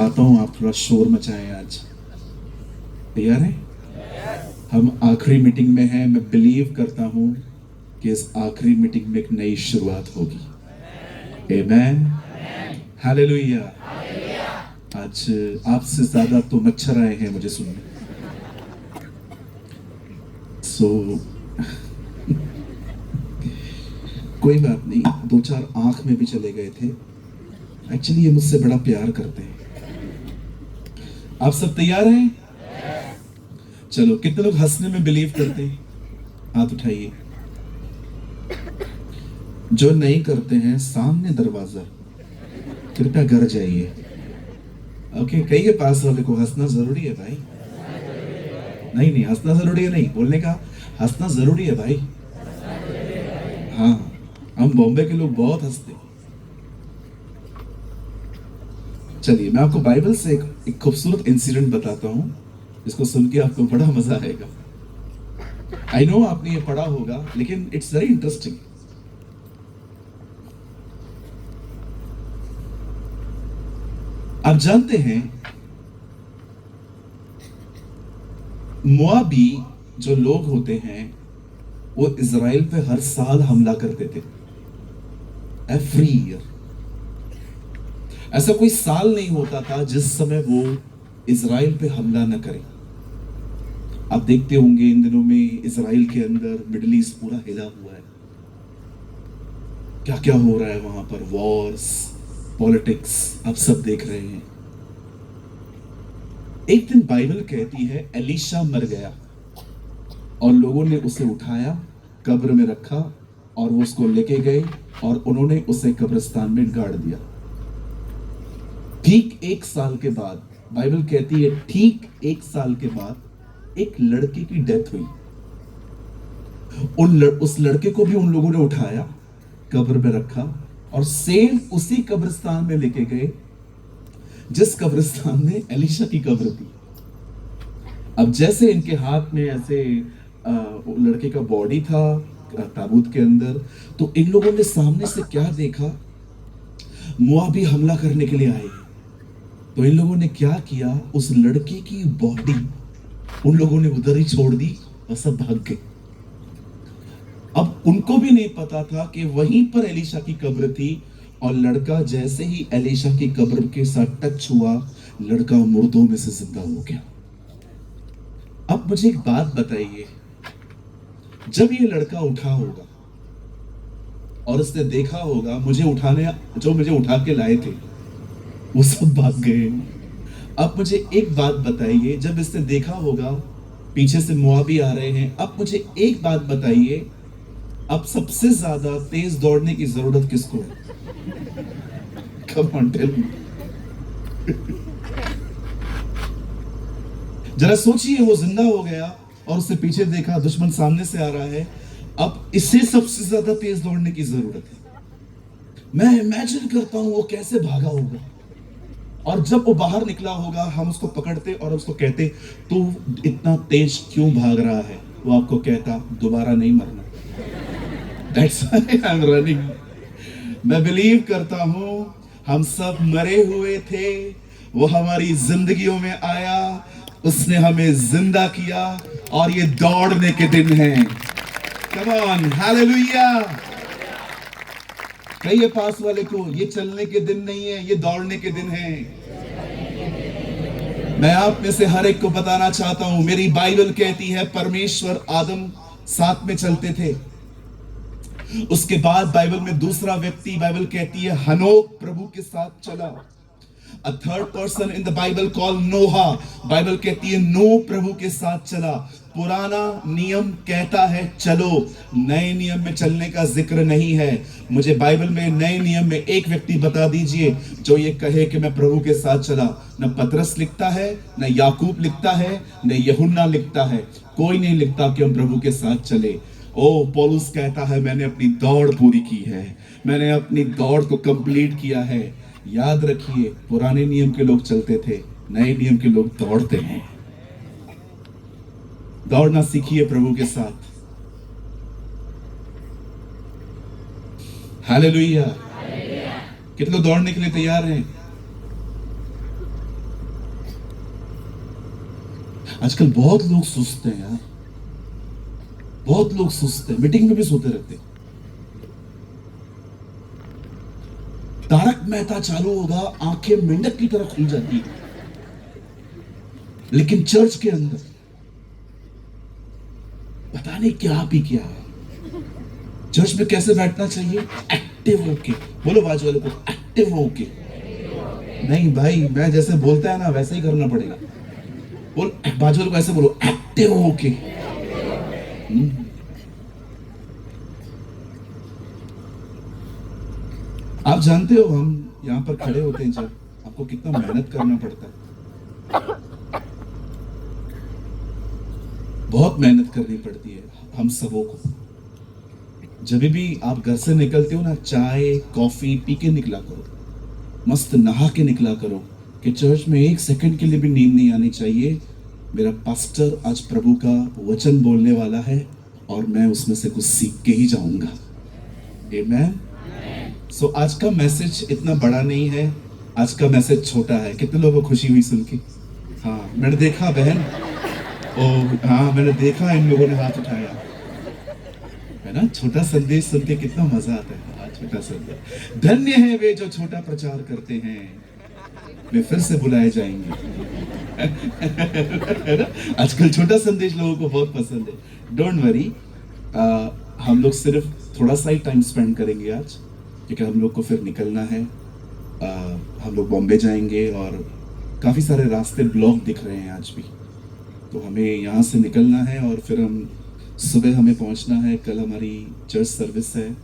चाहता हूं आप थोड़ा शोर मचाएं आज। तैयार हैं? हम आखिरी मीटिंग में हैं। मैं बिलीव करता हूं कि इस आखिरी मीटिंग में एक नई शुरुआत होगी। आमेन, हालेलुया। आज आपसे ज्यादा तो मच्छर आए हैं मुझे सुनने। सो कोई बात नहीं, दो चार आंख में भी चले गए थे। एक्चुअली ये मुझसे बड़ा प्यार करते हैं। आप सब तैयार हैं? चलो, कितने लोग हंसने में बिलीव करते हैं? हाथ उठाइए। जो नहीं करते हैं, सामने दरवाजा, कृपया घर जाइए। ओके, कहिए पास वाले को हंसना जरूरी है भाई। नहीं नहीं, हंसना जरूरी है नहीं, बोलने का हंसना जरूरी है भाई। हाँ, हम बॉम्बे के लोग बहुत हंसते हैं। चलिए, मैं आपको बाइबल से एक खूबसूरत इंसिडेंट बताता हूं, जिसको सुन के आपको बड़ा मजा आएगा। आई नो आपने ये पढ़ा होगा, लेकिन इट्स वेरी इंटरेस्टिंग। आप जानते हैं, मोआबी जो लोग होते हैं वो इजराइल पे हर साल हमला करते थे, एवरी ईयर। ऐसा कोई साल नहीं होता था जिस समय वो इजराइल पे हमला न करे। आप देखते होंगे इन दिनों में इजराइल के अंदर मिडिल ईस्ट पूरा हिला हुआ है। क्या क्या हो रहा है वहां पर, वॉर्स, पॉलिटिक्स, आप सब देख रहे हैं। एक दिन बाइबल कहती है एलीशा मर गया और लोगों ने उसे उठाया, कब्र में रखा और वो उसको लेके गए और उन्होंने उसे कब्रिस्तान में गाड़ दिया। ठीक एक साल के बाद, बाइबल कहती है ठीक एक साल के बाद एक लड़के की डेथ हुई। उस लड़के को भी उन लोगों ने उठाया, कब्र में रखा और सेम उसी कब्रिस्तान में लेके गए जिस कब्रिस्तान में एलीशा की कब्र थी। अब जैसे इनके हाथ में ऐसे लड़के का बॉडी था ताबूत के अंदर, तो इन लोगों ने सामने से क्या देखा, मोआबी हमला करने के लिए आए। तो इन लोगों ने क्या किया, उस लड़के की बॉडी उन लोगों ने उधर ही छोड़ दी और सब भाग गए। अब उनको भी नहीं पता था कि वहीं पर एलीशा की कब्र थी और लड़का जैसे ही एलीशा की कब्र के साथ टच हुआ, लड़का मुर्दों में से जिंदा हो गया। अब मुझे एक बात बताइए, जब ये लड़का उठा होगा और उसने देखा होगा जो मुझे उठा के लाए थे वो सब भाग गए। अब मुझे एक बात बताइए, जब इसने देखा होगा पीछे से मुआबी आ रहे हैं, अब मुझे एक बात बताइए, अब सबसे ज्यादा तेज दौड़ने की जरूरत किसको है? Come on, tell me. जरा सोचिए, वो जिंदा हो गया और उससे पीछे देखा दुश्मन सामने से आ रहा है। अब इसे सबसे ज्यादा तेज दौड़ने की जरूरत है। मैं इमेजिन करता हूं वो कैसे भागा होगा, और जब वो बाहर निकला होगा हम उसको पकड़ते और उसको कहते तू इतना तेज क्यों भाग रहा है, वो आपको कहता दोबारा नहीं मरना। That's why I'm running. मैं बिलीव करता हूं हम सब मरे हुए थे, वो हमारी जिंदगियों में आया, उसने हमें जिंदा किया और ये दौड़ने के दिन हैं। Come on, hallelujah. कहिए पास वाले को, ये चलने के दिन नहीं है, ये दौड़ने के दिन हैं। मैं आप में से हर एक को बताना चाहता हूं, मेरी बाइबल कहती है परमेश्वर आदम साथ में चलते थे। उसके बाद बाइबल में दूसरा व्यक्ति, बाइबल कहती है हनोक प्रभु के साथ चला। A third person in the Bible called Noah, Bible कहती है नो प्रभु के साथ चला। पुराना नियम कहता है चलो, नए नियम में चलने का जिक्र नहीं है। मुझे बाइबल में नए नियम में एक व्यक्ति बता दीजिए जो ये कहे कि मैं प्रभु के साथ चला। न पतरस लिखता है, न याकूब लिखता है, न यूहन्ना लिखता है, कोई नहीं लिखता कि हम प्रभु के साथ चले। ओ पौलुस कहता है मैंने अपनी दौड़ पूरी की है, मैंने अपनी दौड़ को कंप्लीट किया है। याद रखिए, पुराने नियम के लोग चलते थे, नए नियम के लोग दौड़ते हैं। दौड़ना सीखिए प्रभु के साथ। हालेलुया। कितने लोग दौड़ने के लिए तैयार हैं? आजकल बहुत लोग सुस्त हैं यार, बहुत लोग सुस्त हैं, मीटिंग में भी सोते रहते हैं। तारक मेहता चालू होगा, आंखें मेंढक की तरह खुल जाती है, लेकिन चर्च के अंदर पता नहीं क्या भी क्या है। चर्च में कैसे बैठना चाहिए? एक्टिव होके। बोलो बाजू वाले को, एक्टिव होके। नहीं भाई, मैं जैसे बोलता है ना वैसे ही करना पड़ेगा। बोल, बाजू वाले को ऐसे बोलो, एक्टिव होके। आप जानते हो हम यहाँ पर खड़े होते हैं जब, आपको कितना मेहनत करना पड़ता है, बहुत मेहनत करनी पड़ती है हम सबों को। जब भी आप घर से निकलते हो ना, चाय कॉफी पी के निकला करो, मस्त नहा के निकला करो, कि चर्च में एक सेकंड के लिए भी नींद नहीं आनी चाहिए। मेरा पास्टर आज प्रभु का वचन बोलने वाला है और मैं उसमें से कुछ सीख के ही जाऊंगा। आमेन। सो आज का मैसेज इतना बड़ा नहीं है, आज का मैसेज छोटा है। कितने लोगों को खुशी हुई सुन के? हाँ, मैंने देखा बहन, ओ हाँ, मैंने देखा इन लोगों ने हाथ उठाया, है ना। छोटा संदेश सुन के कितना मजा आता है। हाँ, छोटा संदेश। धन्य है वे जो छोटा प्रचार करते हैं, वे फिर से बुलाए जाएंगे। है ना? आजकल छोटा संदेश लोगों को बहुत पसंद है। डोंट वरी, हम लोग सिर्फ थोड़ा सा ही टाइम स्पेंड करेंगे आज, क्योंकि हम लोग को फिर निकलना है। हम लोग बॉम्बे जाएंगे और काफ़ी सारे रास्ते ब्लॉक दिख रहे हैं आज भी, तो हमें यहाँ से निकलना है और फिर हम सुबह हमें पहुँचना है। कल हमारी चर्च सर्विस है,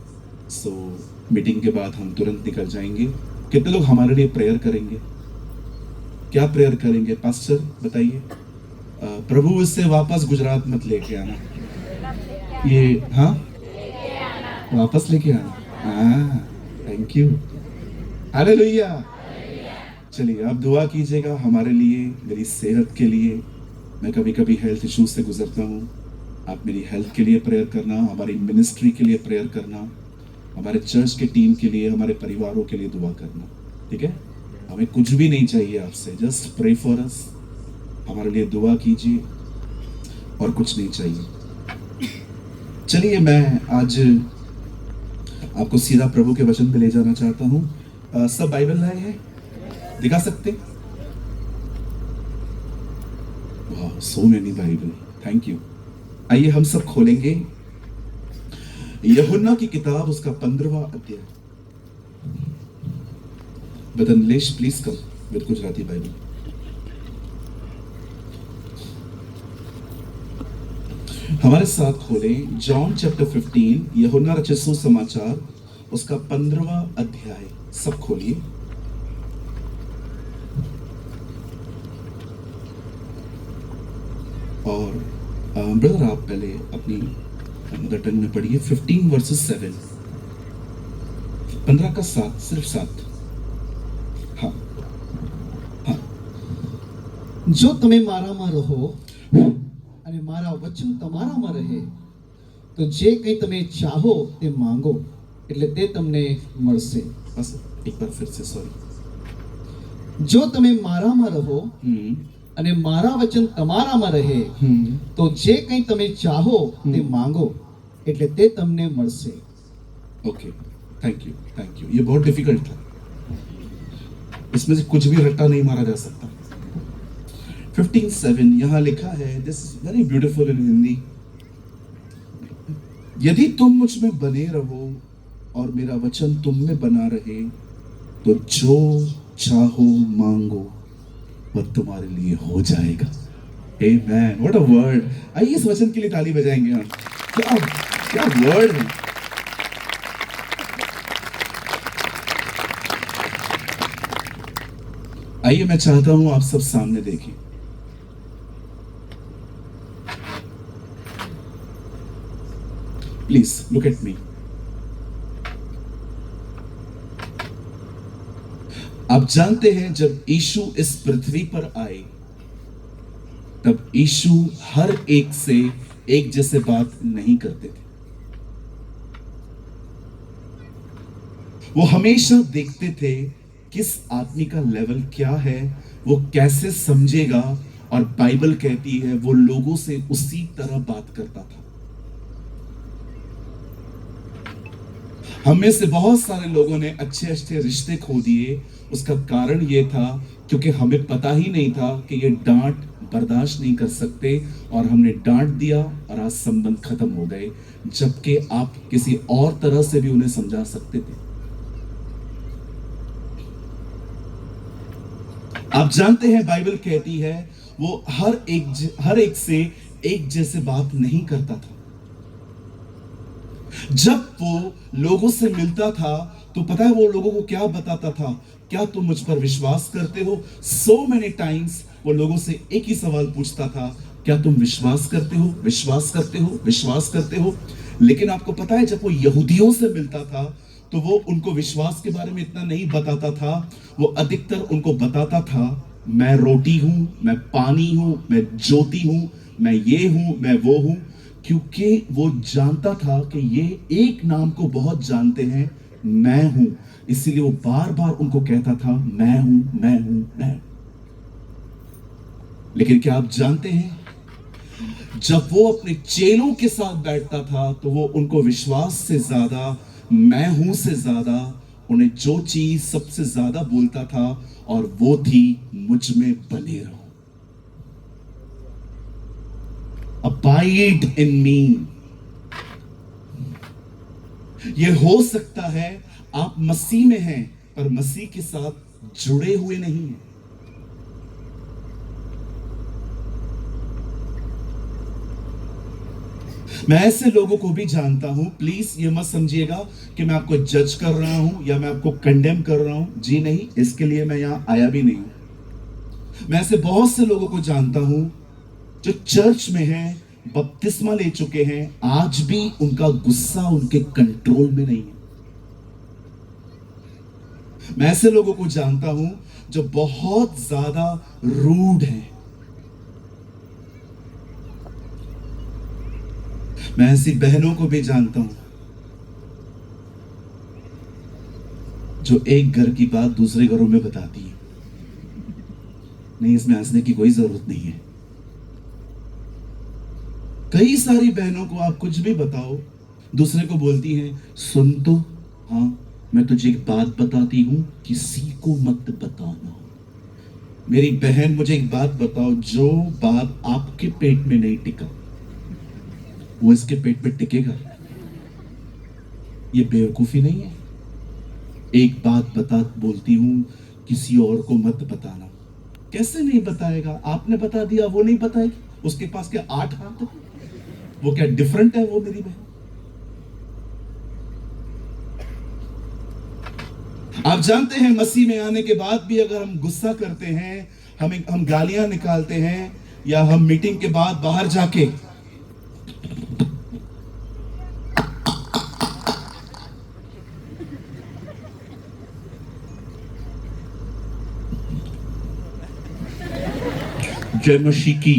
सो मीटिंग के बाद हम तुरंत निकल जाएंगे। कितने लोग हमारे लिए प्रेयर करेंगे? क्या प्रेयर करेंगे पास्टर बताइए? प्रभु इससे वापस गुजरात मत लेके आना, ये हाँ वापस लेके आना। हाँ, थैंक यू, हालेलुया। चलिए आप दुआ कीजिएगा हमारे लिए, मेरी सेहत के लिए। मैं कभी कभी हेल्थ इश्यूज से गुजरता हूँ, आप मेरी हेल्थ के लिए प्रेयर करना, हमारी मिनिस्ट्री के लिए प्रेयर करना, हमारे चर्च के टीम के लिए, हमारे परिवारों के लिए दुआ करना, ठीक है? हमें कुछ भी नहीं चाहिए आपसे, जस्ट प्रे फॉर अस, हमारे लिए दुआ कीजिए, और कुछ नहीं चाहिए। चलिए मैं आज आपको सीधा प्रभु के वचन पे ले जाना चाहता हूँ। सब बाइबल लाए हैं? दिखा सकते? वाह, so many Bible, thank you. आइए हम सब खोलेंगे यूहन्ना की किताब, उसका 15वां अध्याय। बदनलेश please come with Gujarati Bible. हमारे साथ खोले जॉन चैप्टर 15, यूहन्ना रचित सुसमाचार, उसका 15वां अध्याय। सब खोलिए। और ब्रदर आप पहले अपनी मदर टंग में पढ़िए। 15 वर्सेस 7, 15 का 7, सिर्फ 7। हाँ हाँ। जो તમે મારામાં રહો અને મારા વચન તમારામાં રહે તો જે કંઈ તમે ચાહો તે માંગો એટલે તે તમને મળશે। बस एक बार फिर से, सॉरी। જો તમે મારામાં રહો અને મારા વચન તમારામાં રહે તો જે કંઈ તમે ચાહો તે માંગો એટલે તે તમને મળશે। Okay, thank you, thank you. ये बहुत डिफिकल्ट था, इसमें से कुछ भी रट्टा नहीं मारा जा सकता। 15:7 यहाँ लिखा है, this is very beautiful in Hindi. यदि तुम मुझ में बने रहो और मेरा वचन तुम में बना रहे तो जो चाहो मांगो वह तुम्हारे लिए हो जाएगा। आमेन, व्हाट अ वर्ड। आइए इस वचन के लिए ताली बजाएंगे हम। क्या क्या वर्ड है। आइए मैं चाहता हूं आप सब सामने देखें। Please look at me. आप जानते हैं जब यीशु इस पृथ्वी पर आए तब यीशु हर एक से एक जैसे बात नहीं करते थे। वो हमेशा देखते थे किस आदमी का लेवल क्या है, वो कैसे समझेगा और बाइबल कहती है वो लोगों से उसी तरह बात करता था। हम में से बहुत सारे लोगों ने अच्छे अच्छे रिश्ते खो दिए। उसका कारण यह था क्योंकि हमें पता ही नहीं था कि ये डांट बर्दाश्त नहीं कर सकते, और हमने डांट दिया और आज संबंध खत्म हो गए, जबकि आप किसी और तरह से भी उन्हें समझा सकते थे। आप जानते हैं बाइबल कहती है वो हर एक से एक जैसे बात नहीं करता था। जब वो लोगों से मिलता था तो पता है वो लोगों को क्या बताता था? क्या तुम मुझ पर विश्वास करते हो? सो मेनी टाइम्स वो लोगों से एक ही सवाल पूछता था, क्या तुम विश्वास करते हो, विश्वास करते हो, विश्वास करते हो? लेकिन आपको पता है जब वो यहूदियों से मिलता था तो वो उनको विश्वास के बारे में इतना नहीं बताता था। वो अधिकतर उनको बताता था, मैं रोटी हूं, मैं पानी हूं, मैं ज्योति हूं, मैं ये हूं, मैं वो हूं। क्योंकि वो जानता था कि ये एक नाम को बहुत जानते हैं, मैं हूं। इसीलिए वो बार बार उनको कहता था, मैं हूं, मैं हूं, मैं हूं। लेकिन क्या आप जानते हैं जब वो अपने चेलों के साथ बैठता था तो वो उनको विश्वास से ज्यादा, मैं हूं से ज्यादा, उन्हें जो चीज सबसे ज्यादा बोलता था और वो थी, मुझ में बने रहो, अबाइड इन मी। ये हो सकता है आप मसीह में हैं पर मसीह के साथ जुड़े हुए नहीं हैं। मैं ऐसे लोगों को भी जानता हूं, प्लीज ये मत समझिएगा कि मैं आपको जज कर रहा हूं या मैं आपको कंडेम कर रहा हूं। जी नहीं, इसके लिए मैं यहां आया भी नहीं हूं। मैं ऐसे बहुत से लोगों को जानता हूं जो चर्च में हैं, बपतिस्मा ले चुके हैं, आज भी उनका गुस्सा उनके कंट्रोल में नहीं है। मैं ऐसे लोगों को जानता हूं जो बहुत ज्यादा रूड हैं। मैं ऐसी बहनों को भी जानता हूं जो एक घर की बात दूसरे घरों में बताती है। नहीं, इसमें हंसने की कोई जरूरत नहीं है। कई सारी बहनों को आप कुछ भी बताओ, दूसरे को बोलती हैं, सुन तो, हाँ मैं तुझे एक बात बताती हूं, किसी को मत बताना। मेरी बहन मुझे एक बात बताओ, जो बात आपके पेट में नहीं टिका वो इसके पेट पे टिकेगा? ये बेवकूफी नहीं है? एक बात बोलती हूं, किसी और को मत बताना। कैसे नहीं बताएगा? आपने बता दिया, वो नहीं बताएगी? उसके पास क्या 8 हाथ है? वो क्या डिफरेंट है वो मेरी बहन? आप जानते हैं मसीह में आने के बाद भी अगर हम गुस्सा करते हैं, हम गालियां निकालते हैं, या हम मीटिंग के बाद बाहर जाके जय मसीह की,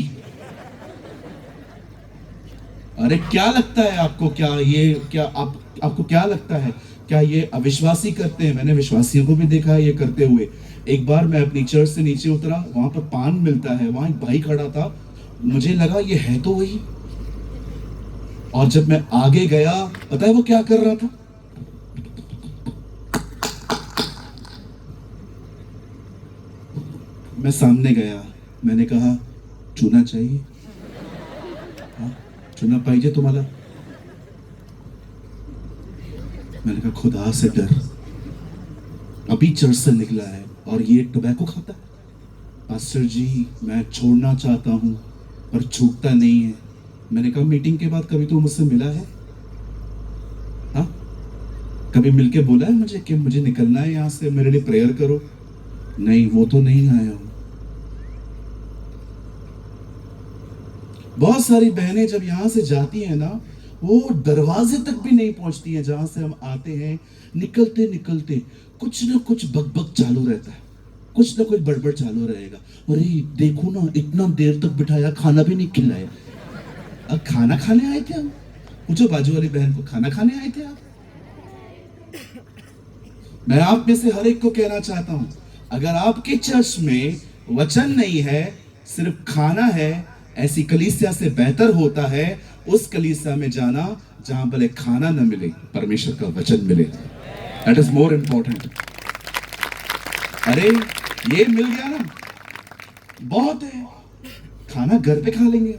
अरे क्या लगता है आपको, क्या ये क्या आपको क्या लगता है, क्या ये अविश्वासी करते हैं? मैंने विश्वासियों को भी देखा है ये करते हुए। एक बार मैं अपनी चर्च से नीचे उतरा, वहां पर पान मिलता है, वहां एक भाई खड़ा था, मुझे लगा ये है तो वही। और जब मैं आगे गया, पता है वो क्या कर रहा था? मैं सामने गया, मैंने कहा, चूना चाहिए? हाँ, चूना पाहिजे तुम्हाला? मैंने कहा, खुदा से डर, अभी चर्च से निकला है और ये टोबैको खाता है। पास्टर जी मैं छोड़ना चाहता हूं पर छूटता नहीं है। मैंने कहा, मीटिंग के बाद कभी तो मुझसे मिला है? हाँ, कभी मिलके बोला है मुझे कि मुझे निकलना है यहां से, मेरे लिए प्रेयर करो? नहीं, वो तो नहीं आया हूं। बहुत सारी बहनें जब यहां से जाती हैं ना, वो दरवाजे तक भी नहीं पहुंचती हैं जहां से हम आते हैं। निकलते निकलते कुछ ना कुछ बकबक चालू रहता है, कुछ ना कुछ बड़बड़ चालू रहेगा। अरे देखो ना, इतना देर तक बिठाया, खाना भी नहीं खिलाया। अब खाना खाने आए थे हम? पूछो बाजू वाली बहन को, खाना खाने आए थे आप? मैं आप में से हर एक को कहना चाहता हूं, अगर आपके चर्च में वचन नहीं है, सिर्फ खाना है, ऐसी कलीसिया से बेहतर होता है उस कलीसिया में जाना जहां भले खाना न मिले, परमेश्वर का वचन मिले। That is more important. अरे ये मिल गया ना, बहुत है। खाना घर पे खा लेंगे,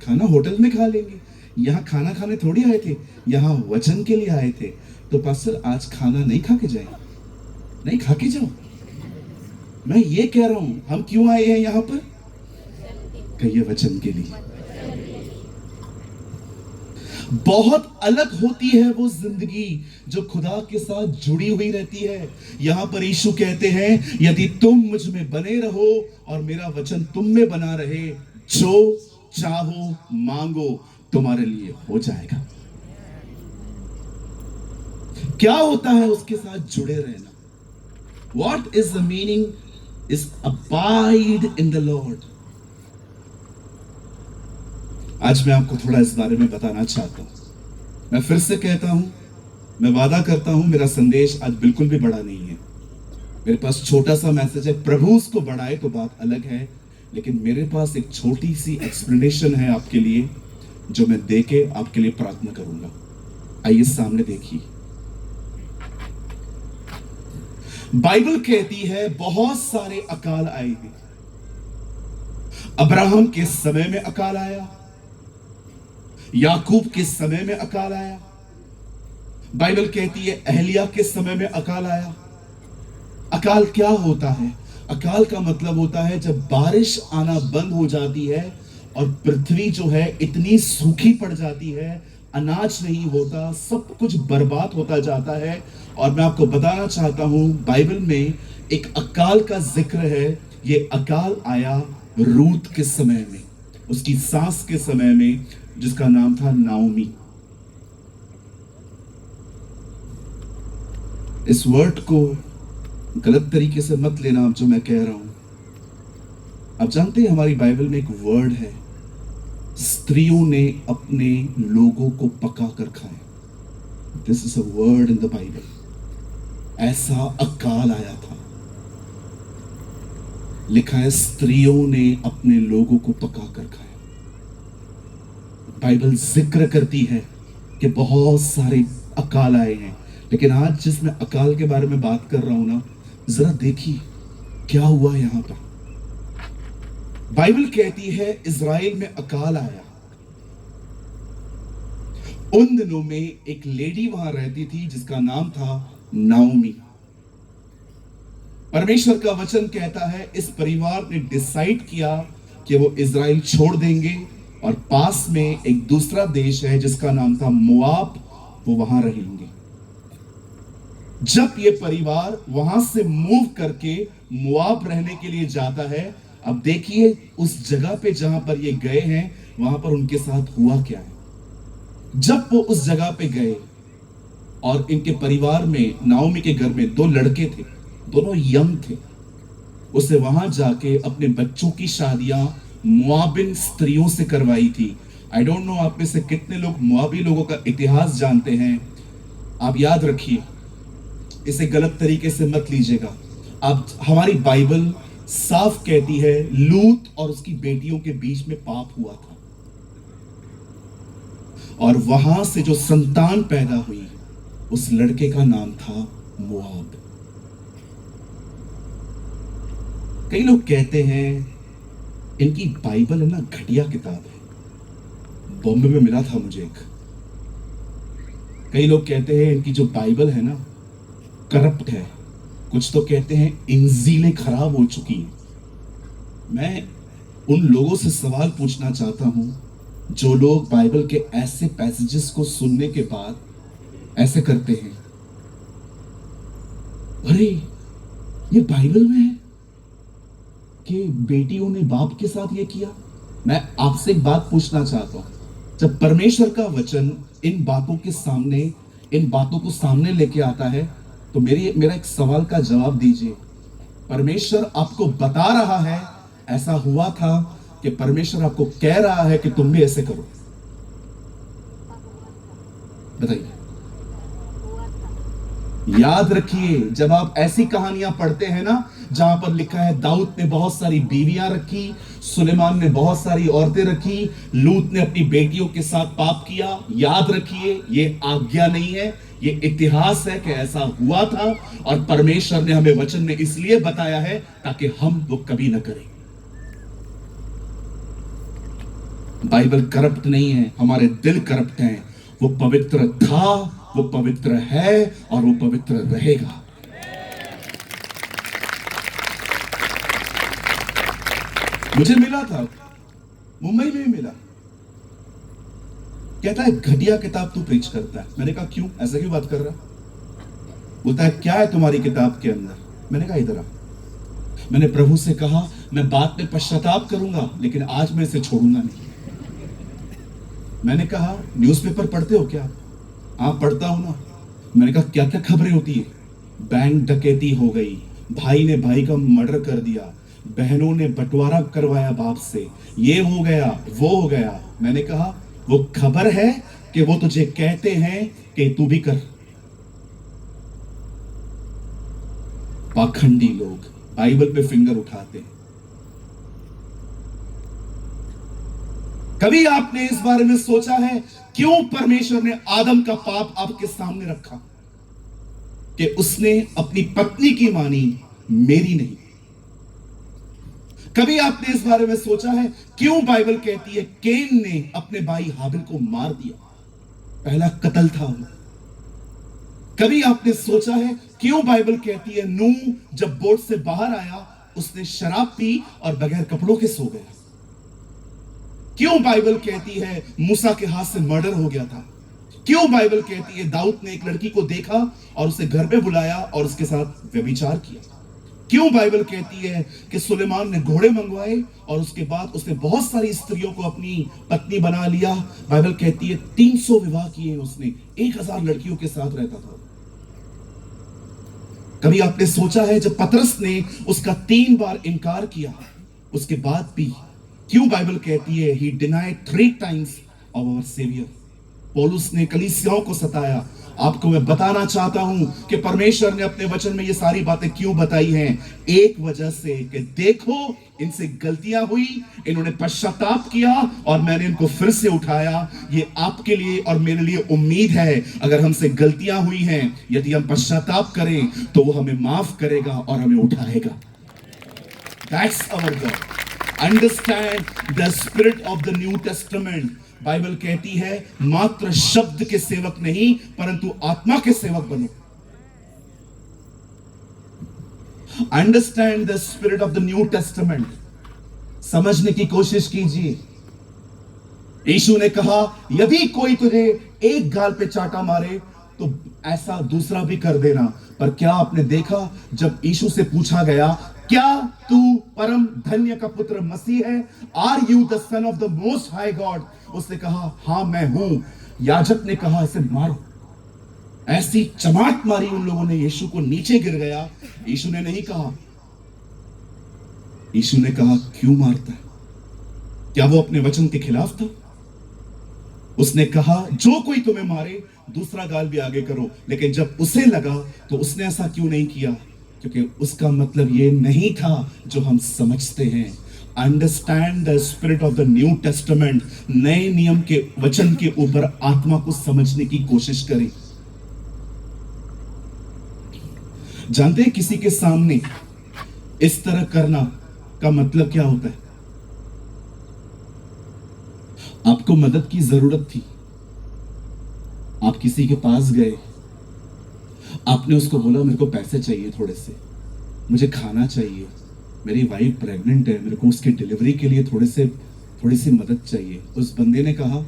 खाना होटल में खा लेंगे, यहाँ खाना खाने थोड़ी आए थे, यहाँ वचन के लिए आए थे। तो पास्टर आज खाना नहीं खा के जाए, नहीं खा के जाओ। मैं ये कह रहा हूं, हम क्यों आए हैं यहां पर? कहिए वचन के लिए। बहुत अलग होती है वो जिंदगी जो खुदा के साथ जुड़ी हुई रहती है। यहां पर यीशु कहते हैं, यदि तुम मुझ में बने रहो और मेरा वचन तुम में बना रहे, जो चाहो मांगो तुम्हारे लिए हो जाएगा। क्या होता है उसके साथ जुड़े रहना? What is the meaning is abide in the Lord। आज मैं आपको थोड़ा इस बारे में बताना चाहता हूं। मैं फिर से कहता हूं, मैं वादा करता हूं मेरा संदेश आज बिल्कुल भी बड़ा नहीं है। मेरे पास छोटा सा मैसेज है, प्रभु उसको बढ़ाए तो बात अलग है, लेकिन मेरे पास एक छोटी सी एक्सप्लेनेशन है आपके लिए, जो मैं देके आपके लिए प्रार्थना करूंगा। आइए सामने देखिए। बाइबल कहती है बहुत सारे अकाल आए हैं। अब्राहम के समय में अकाल आया, याकूब के समय में अकाल आया। बाइबल कहती है एलिया के समय में अकाल आया। अकाल क्या होता है? अकाल का मतलब होता है जब बारिश आना बंद हो जाती है और पृथ्वी जो है इतनी सूखी पड़ जाती है, अनाज नहीं होता, सब कुछ बर्बाद होता जाता है। और मैं आपको बताना चाहता हूं, बाइबल में एक अकाल का जिक्र है। ये अकाल आया रूत के समय में, उसकी सास के समय में, जिसका नाम था नाओमी। इस वर्ड को गलत तरीके से मत लेना आप, जो मैं कह रहा हूं। आप जानते हैं हमारी बाइबल में एक वर्ड है, स्त्रियों ने अपने लोगों को पका कर खाया। This is a word in the Bible. ऐसा अकाल आया था, लिखा है स्त्रियों ने अपने लोगों को पका कर खाया। बाइबल जिक्र करती है कि बहुत सारे अकाल आए हैं, लेकिन आज जिस मैं अकाल के बारे में बात कर रहा हूं ना, जरा देखिए क्या हुआ यहां पर। बाइबल कहती है इज़राइल में अकाल आया। उन दिनों में एक लेडी वहां रहती थी जिसका नाम था नाओमी। परमेश्वर का वचन कहता है इस परिवार ने डिसाइड किया कि वो इज़राइल छोड़ देंगे और पास में एक दूसरा देश है जिसका नाम था मोआब, वो वहां रहेंगे। जब ये परिवार वहां से मूव करके मोआब रहने के लिए जाता है, अब देखिए उस जगह पे जहां पर ये गए हैं, वहां पर उनके साथ हुआ क्या है। जब वो उस जगह पे गए और इनके परिवार में, नाओमी के घर में 2 लड़के थे, दोनों यंग थे। उसे वहां जाके अपने बच्चों की शादियां मुआबिन स्त्रियों से करवाई थी। आई डोंट नो आप में से कितने लोग मुआबी लोगों का इतिहास जानते हैं। आप याद रखिए, इसे गलत तरीके से मत लीजिएगा। अब हमारी बाइबल साफ कहती है लूत और उसकी बेटियों के बीच में पाप हुआ था, और वहां से जो संतान पैदा हुई उस लड़के का नाम था मोआब। कई लोग कहते हैं इनकी बाइबल है ना घटिया किताब है। बॉम्बे में मिला था मुझे एक। कई लोग कहते हैं इनकी जो बाइबल है ना करप्ट है। कुछ तो कहते हैं इंजीलें खराब हो चुकी हैं। मैं उन लोगों से सवाल पूछना चाहता हूं जो लोग बाइबल के ऐसे पैसेजेस को सुनने के बाद ऐसे करते हैं, अरे ये बाइबल में है कि बेटियों ने बाप के साथ ये किया। मैं आपसे एक बात पूछना चाहता हूं, जब परमेश्वर का वचन इन बातों के सामने, इन बातों को सामने लेके आता है, तो मेरा एक सवाल का जवाब दीजिए। परमेश्वर आपको बता रहा है ऐसा हुआ था, कि परमेश्वर आपको कह रहा है कि तुम भी ऐसे करो? बताइए। याद रखिए, जब आप ऐसी कहानियां पढ़ते हैं ना जहां पर लिखा है दाऊद ने बहुत सारी बीवियां रखी, सुलेमान ने बहुत सारी औरतें रखी, लूत ने अपनी बेटियों के साथ पाप किया, याद रखिए ये आज्ञा नहीं है, ये इतिहास है कि ऐसा हुआ था और परमेश्वर ने हमें वचन में इसलिए बताया है ताकि हम वो कभी ना करें। बाइबल करप्ट नहीं है, हमारे दिल करप्ट हैं। वो पवित्र था, वो पवित्र है और वो पवित्र रहेगा। मुझे मिला था, मुंबई में भी मिला, कहता है घटिया किताब तू प्रीच करता है। मैंने कहा क्यों, ऐसा क्यों बात कर रहा? बोलता है क्या है तुम्हारी किताब के अंदर? मैंने कहा इधर आ। मैंने प्रभु से कहा मैं बाद में पश्चाताप करूंगा लेकिन आज मैं इसे छोड़ूंगा नहीं। मैंने कहा न्यूज़पेपर पढ़ते हो क्या? हाँ पढ़ता हूं ना। मैंने कहा क्या क्या खबरें होती है? बैंक डकैती हो गई, भाई ने भाई का मर्डर कर दिया, बहनों ने बंटवारा करवाया बाप से, ये हो गया वो हो गया। मैंने कहा वो खबर है कि वो तुझे कहते हैं कि तू भी कर। पाखंडी लोग बाइबल पे फिंगर उठाते हैं। कभी आपने इस बारे में सोचा है क्यों परमेश्वर ने आदम का पाप आपके सामने रखा कि उसने अपनी पत्नी की मानी, मेरी नहीं? कभी आपने इस बारे में सोचा है क्यों बाइबल कहती है केन ने अपने भाई हाबिल को मार दिया? पहला कत्ल था। कभी आपने सोचा है क्यों बाइबल कहती है नूह जब बोट से बाहर आया उसने शराब पी और बगैर कपड़ों के सो गया? क्यों बाइबल कहती है मूसा के हाथ से मर्डर हो गया था? क्यों बाइबल कहती है दाऊद ने एक लड़की को देखा और उसे घर पे बुलाया और उसके साथ व्यभिचार किया? क्यों बाइबल कहती है कि सुलेमान ने घोड़े मंगवाए और उसके बाद उसने बहुत सारी स्त्रियों को अपनी पत्नी बना लिया? बाइबल कहती है 300 विवाह किए उसने, 1000 लड़कियों के साथ रहता था। कभी आपने सोचा है जब पतरस ने उसका 3 बार इनकार किया उसके बाद भी क्यों बाइबल कहती है he denied 3 times our saviour? पौलुस ने कलीसियाओं को सताया। आपको मैं बताना चाहता हूं कि परमेश्वर ने अपने वचन में ये सारी बातें क्यों बताई हैं। एक वजह से कि देखो इनसे गलतियां हुई, इन्होंने पश्चाताप किया और मैंने इनको फिर से उठाया। ये आपके लिए और मेरे लिए उम्मीद है, अगर हमसे गलतियां हुई हैं, यदि हम पश्चाताप करें तो वो हमें माफ करेगा और हमें उठाएगा। That's our God. Understand the spirit of the New Testament. Bible कहती है मात्र शब्द के सेवक नहीं परंतु आत्मा के सेवक बनो। Understand the spirit of the New testament. समझने की कोशिश कीजिए। यीशु ने कहा यदि कोई तुझे एक गाल पे चाटा मारे तो ऐसा दूसरा भी कर देना। पर क्या आपने देखा जब यीशु से पूछा गया क्या तू परम धन्य का पुत्र मसीह है? Are you the son of the most high God? उसने कहा हां मैं हूं। याजक ने कहा इसे मारो। ऐसी चमाट मारी उन लोगों ने, यीशु को नीचे गिर गया। यीशु ने नहीं कहा, यीशु ने कहा क्यों मारता है? क्या वो अपने वचन के खिलाफ था? उसने कहा जो कोई तुम्हें मारे दूसरा गाल भी आगे करो। लेकिन जब उसे लगा तो उसने ऐसा क्यों नहीं किया? क्योंकि उसका मतलब ये नहीं था जो हम समझते हैं। Understand the spirit of the New testament. नए नियम के वचन के ऊपर आत्मा को समझने की कोशिश करें। जानते हैं किसी के सामने इस तरह करना का मतलब क्या होता है? आपको मदद की जरूरत थी, आप किसी के पास गए, आपने उसको बोला मेरे को पैसे चाहिए, थोड़े से मुझे खाना चाहिए, मेरी वाइफ प्रेग्नेंट है, मेरे को उसकी डिलीवरी के लिए थोड़ी सी मदद चाहिए। उस बंदे ने कहा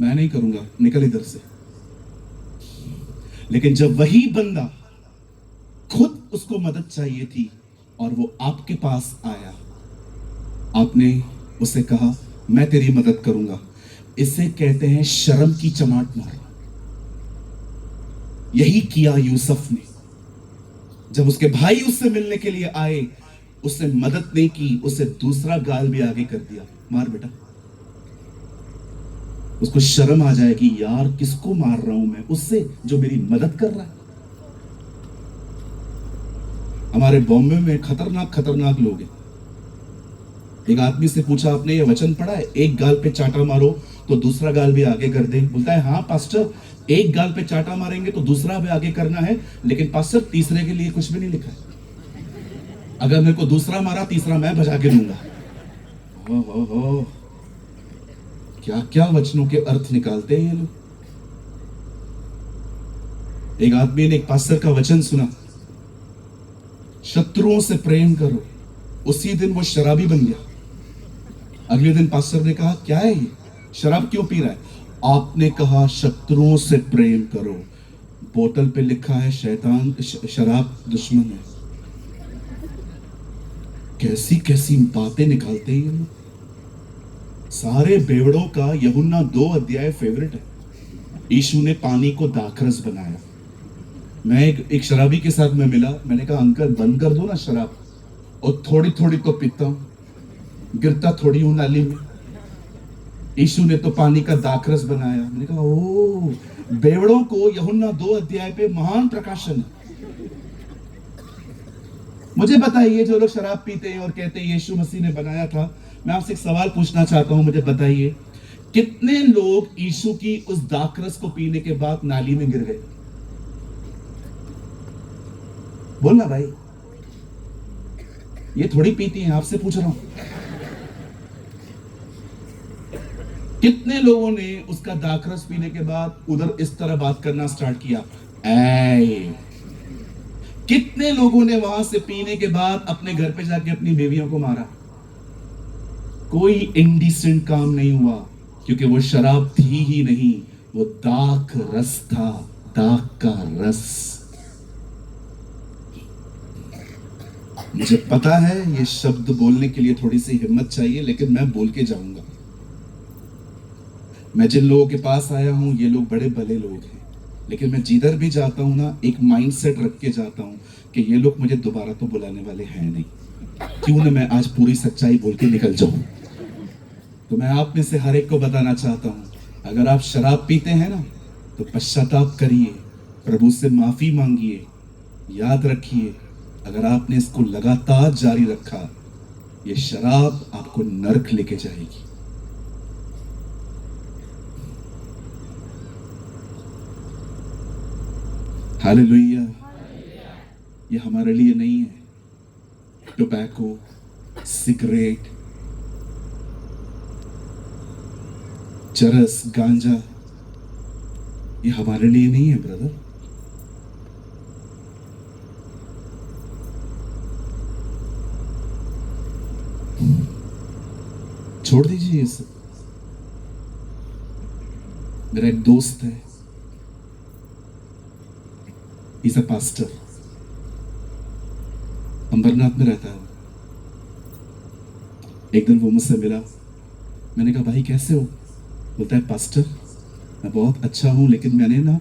मैं नहीं करूंगा, निकल इधर से। लेकिन जब वही बंदा खुद उसको मदद चाहिए थी और वो आपके पास आया, आपने उसे कहा मैं तेरी मदद करूंगा। इसे कहते हैं शर्म की चमाट मारना। यही किया यूसुफ ने। जब उसके भाई उससे मिलने के लिए आए, उसने मदद नहीं की, उसे दूसरा गाल भी आगे कर दिया, मार बेटा। उसको शर्म आ जाएगी, यार किसको मार रहा हूं मैं? उससे जो मेरी मदद कर रहा है। हमारे बॉम्बे में खतरनाक खतरनाक लोग हैं। एक आदमी से पूछा, आपने ये वचन पढ़ा है, एक गाल पे चाटा मारो तो दूसरा गाल भी आगे कर दे। बोलता है, हाँ पास्टर, एक गाल पे चाटा मारेंगे तो दूसरा भी आगे करना है, लेकिन पास्टर तीसरे के लिए कुछ भी नहीं लिखा है। अगर मेरे को दूसरा मारा, तीसरा मैं बजा के दूंगा। हो क्या क्या वचनों के अर्थ निकालते हैं ये लोग। एक आदमी ने एक पास्टर का वचन सुना, शत्रुओं से प्रेम करो। उसी दिन वो शराबी बन गया। अगले दिन पास्टर ने कहा, क्या है ये, शराब क्यों पी रहा है? आपने कहा शत्रुओं से प्रेम करो, बोतल पे लिखा है शैतान शराब दुश्मन है। कैसी कैसी बातें निकालते हैं ये लोग। सारे बेवड़ों का यूहन्ना 2 अध्याय फेवरेट है। यीशु ने पानी को दाखरस बनाया। मैं एक शराबी के साथ में मिला, मैंने कहा, अंकल बंद कर दो ना शराब, और थोड़ी थोड़ी तो पीता हूं, गिरता थोड़ी हूं नाली में। यीशु ने तो पानी का दाखरस बनाया। मैंने कहा, ओ, बेवड़ों को यूहन्ना 2 अध्याय पे महान प्रकाशन है। मुझे बताइए, जो लोग शराब पीते हैं और कहते हैं यीशु मसीह ने बनाया था, मैं आपसे एक सवाल पूछना चाहता हूं, मुझे बताइए, कितने लोग यीशु की उस दाखरस को पीने के बाद नाली में गिर गए? बोलना भाई, ये थोड़ी पीती हैं, आपसे पूछ रहा हूं। कितने लोगों ने उसका दाखरस पीने के बाद उधर इस तरह बात करना स्टार्ट किया, ऐ? कितने लोगों ने वहां से पीने के बाद अपने घर पे जाके अपनी बेवियों को मारा? कोई इंडिसेंट काम नहीं हुआ, क्योंकि वो शराब थी ही नहीं, वो दाख रस था, दाख का रस। मुझे पता है ये शब्द बोलने के लिए थोड़ी सी हिम्मत चाहिए, लेकिन मैं बोल के जाऊंगा। मैं जिन लोगों के पास आया हूं, ये लोग बड़े भले लोग हैं, लेकिन मैं जिधर भी जाता हूं ना, एक माइंडसेट रख के जाता हूं कि ये लोग मुझे दोबारा तो बुलाने वाले हैं नहीं। क्यों ना मैं आज पूरी सच्चाई बोल के निकल जाऊं। तो मैं आप में से हर एक को बताना चाहता हूं, अगर आप शराब पीते हैं ना, तो पश्चाताप करिए, प्रभु से माफी मांगिए। याद रखिए, अगर आपने इसको लगातार जारी रखा, ये शराब आपको नरक लेके जाएगी। हालेलुया। ये हमारे लिए नहीं है। टोबैको, सिगरेट, चरस, गांजा, ये हमारे लिए नहीं है ब्रदर। छोड़ दीजिए ये सब। मेरा एक दोस्त है, इज अ पास्टर, अंबरनाथ में रहता है। एक दिन वो मुझसे मिला, मैंने कहा, भाई कैसे हो? बोलता है, पास्टर मैं बहुत अच्छा हूं, लेकिन मैंने ना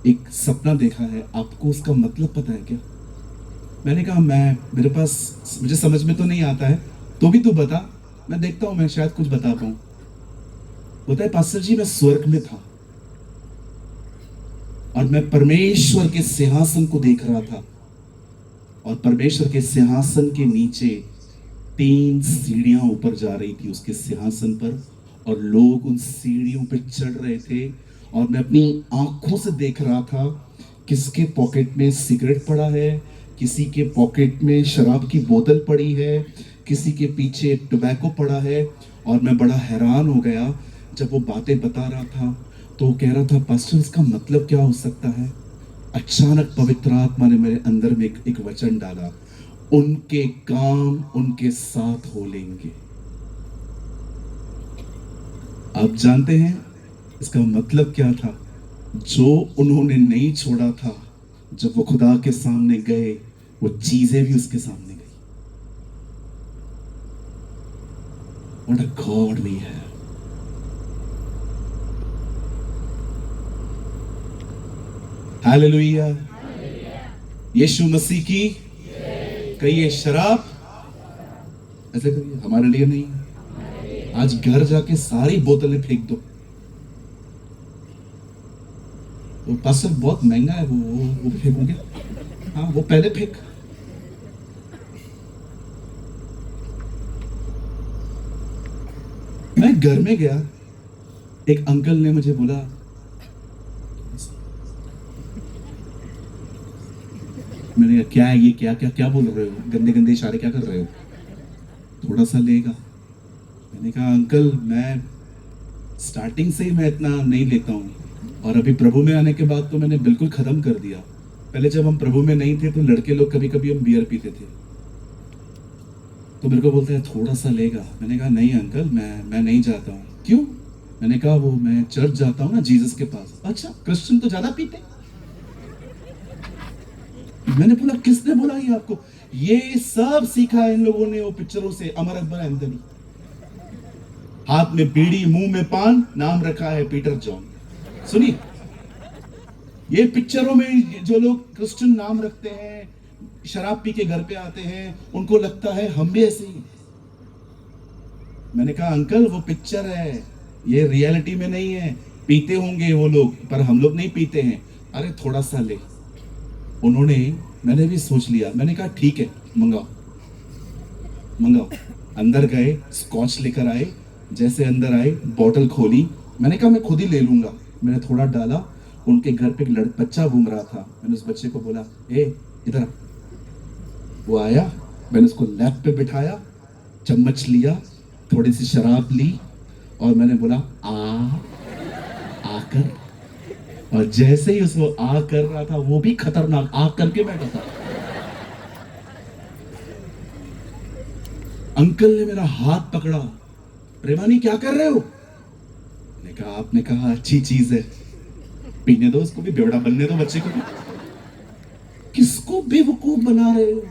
एक सपना देखा है, आपको उसका मतलब पता है क्या? मैंने कहा, मेरे पास मुझे समझ में तो नहीं आता है, तो भी तू बता, मैं देखता हूं, मैं शायद कुछ बता पाऊं। बोलता है, पास्टर जी मैं स्वर्ग में था और मैं परमेश्वर के सिंहासन को देख रहा था, और परमेश्वर के सिंहासन के नीचे 3 सीढ़ियां ऊपर जा रही थी उसके सिंहासन पर, और लोग उन सीढ़ियों पर चढ़ रहे थे, और मैं अपनी आंखों से देख रहा था किसके पॉकेट में सिगरेट पड़ा है, किसी के पॉकेट में शराब की बोतल पड़ी है, किसी के पीछे टोबैको पड़ा है। और मैं बड़ा हैरान हो गया जब वो बातें बता रहा था, तो वो कह रहा था, पास्टर इसका मतलब क्या हो सकता है? अचानक पवित्र आत्मा ने मेरे अंदर में एक वचन डाला, उनके काम उनके साथ हो लेंगे। आप जानते हैं इसका मतलब क्या था? जो उन्होंने नहीं छोड़ा था, जब वो खुदा के सामने गए, वो चीजें भी उसके सामने गई। What a God we have. Hallelujah. Yeshu Masih की कहिए, शराब ऐसे करिए, हमारे लिए नहीं है। आज घर जाके सारी बोतलें फेंक दो। वो पास्टर बहुत महंगा है, वो फेंकोगे? हाँ, वो पहले फेंक। मैं घर में गया, एक अंकल ने मुझे बोला, मैंने कहा क्या है ये, क्या क्या क्या बोल रहे हो, गंदे गंदे इशारे क्या कर रहे हो, थोड़ा सा लेगा। मैंने कहा अंकल मैं स्टार्टिंग से ही मैं इतना नहीं लेता हूँ, और अभी प्रभु में आने के बाद तो मैंने बिल्कुल खत्म कर दिया। पहले जब हम प्रभु में नहीं थे तो लड़के लोग कभी कभी हम बियर पीते थे, तो मेरे को बोलते हैं थोड़ा सा लेगा। मैंने कहा नहीं अंकल मैं नहीं जाता हूँ। क्यों? मैंने कहा वो मैं चर्च जाता हूँ ना जीसस के पास। अच्छा क्रिश्चियन तो ज्यादा पीते। मैंने बोला किसने बोला ये आपको? ये सब सीखा इन लोगों ने वो पिक्चरों से, अमर अकबर एंथनी, हाथ में बीड़ी मुंह में पान, नाम रखा है पीटर जॉन। सुनिए, ये पिक्चरों में जो लोग क्रिश्चियन नाम रखते हैं, शराब पी के घर पे आते हैं, उनको लगता है हम भी ऐसे ही। मैंने कहा अंकल वो पिक्चर है, ये रियलिटी में नहीं है। पीते होंगे वो लोग पर हम लोग नहीं पीते हैं। अरे थोड़ा सा ले। मैंने भी सोच लिया, मैंने कहा ठीक है मंगाओ मंगाओ। अंदर गए, स्कॉच लेकर आए, जैसे अंदर आए बॉटल खोली, मैंने कहा मैं खुद ही ले लूंगा। मैंने थोड़ा डाला, उनके घर पे एक बच्चा घूम रहा था, मैंने उस बच्चे को बोला ए इधर आ। वो आया, मैंने उसको लैप पे बिठाया, चम्मच लिया, थोड़ी सी शराब ली और मैंने बोला आकर, और जैसे ही उसको आ कर रहा था, वो भी खतरनाक आ करके बैठा था। अंकल ने मेरा हाथ पकड़ा, प्रेमानी क्या कर रहे हो? मैंने कहा आपने कहा अच्छी चीज है, पीने दो उसको भी, बेवड़ा बनने दो बच्चे को भी। किसको बेवकूफ बना रहे हो?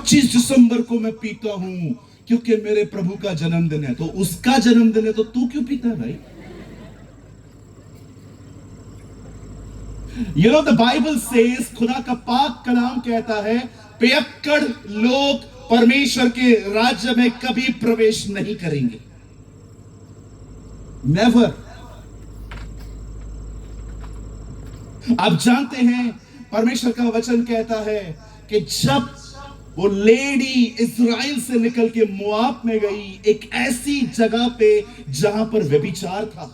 दिसंबर को मैं पीता हूं क्योंकि मेरे प्रभु का जन्मदिन है। तो उसका जन्मदिन है तो तू क्यों पीता है भाई? You know the Bible says, खुदा का पाक कलाम कहता है पियक्कड़ लोग परमेश्वर के राज्य में कभी प्रवेश नहीं करेंगे। नेवर। आप जानते हैं परमेश्वर का वचन कहता है कि जब वो लेडी इज़राइल से निकल के मोआब में गई, एक ऐसी जगह पे जहां पर व्यभिचार था,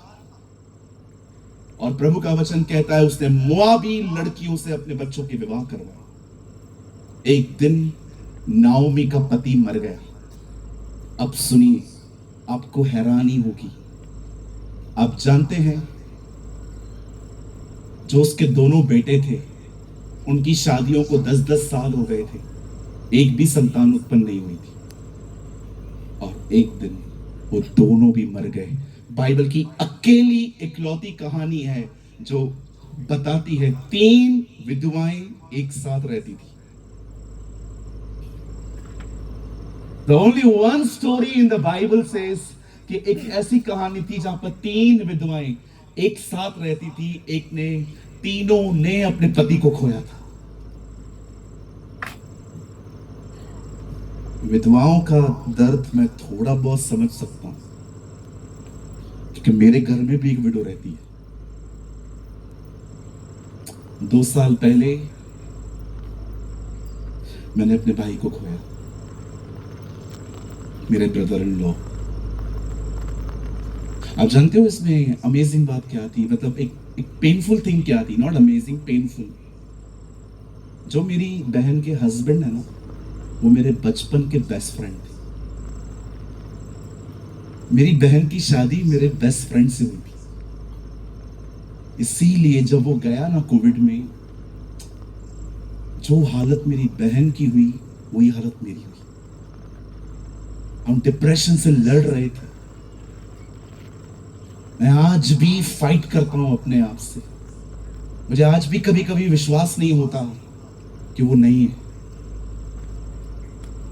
और प्रभु का वचन कहता है उसने मोआबी लड़कियों से अपने बच्चों के विवाह करवाया। एक दिन नाओमी का पति मर गया। अब सुनिए, आपको हैरानी होगी। आप जानते हैं जो उसके दोनों बेटे थे, उनकी शादियों को 10-10 साल हो गए थे, एक भी संतान उत्पन्न नहीं हुई थी, और एक दिन वो दोनों भी मर गए। बाइबल की अकेली इकलौती कहानी है जो बताती है 3 विधवाएं एक साथ रहती थी। The only one story in the Bible says कि एक ऐसी कहानी थी जहां पर 3 विधवाएं एक साथ रहती थी, तीनों ने अपने पति को खोया था। विधवाओं का दर्द मैं थोड़ा बहुत समझ सकता हूं, क्योंकि मेरे घर में भी एक विडो रहती है। 2 साल पहले मैंने अपने भाई को खोया, मेरे ब्रदर इन लॉ। आप जानते हो इसमें अमेजिंग बात क्या थी? मतलब एक पेनफुल थिंग क्या थी? Not amazing, painful. जो मेरी बहन के हस्बैंड है ना, वो मेरे बचपन के बेस्ट फ्रेंड थे। मेरी बहन की शादी मेरे बेस्ट फ्रेंड से हुई थी। इसीलिए जब वो गया ना कोविड में, जो हालत मेरी बहन की हुई वही हालत मेरी हुई। हम डिप्रेशन से लड़ रहे थे। मैं आज भी फाइट करता हूं अपने आप से। मुझे आज भी कभी कभी विश्वास नहीं होता कि वो नहीं है।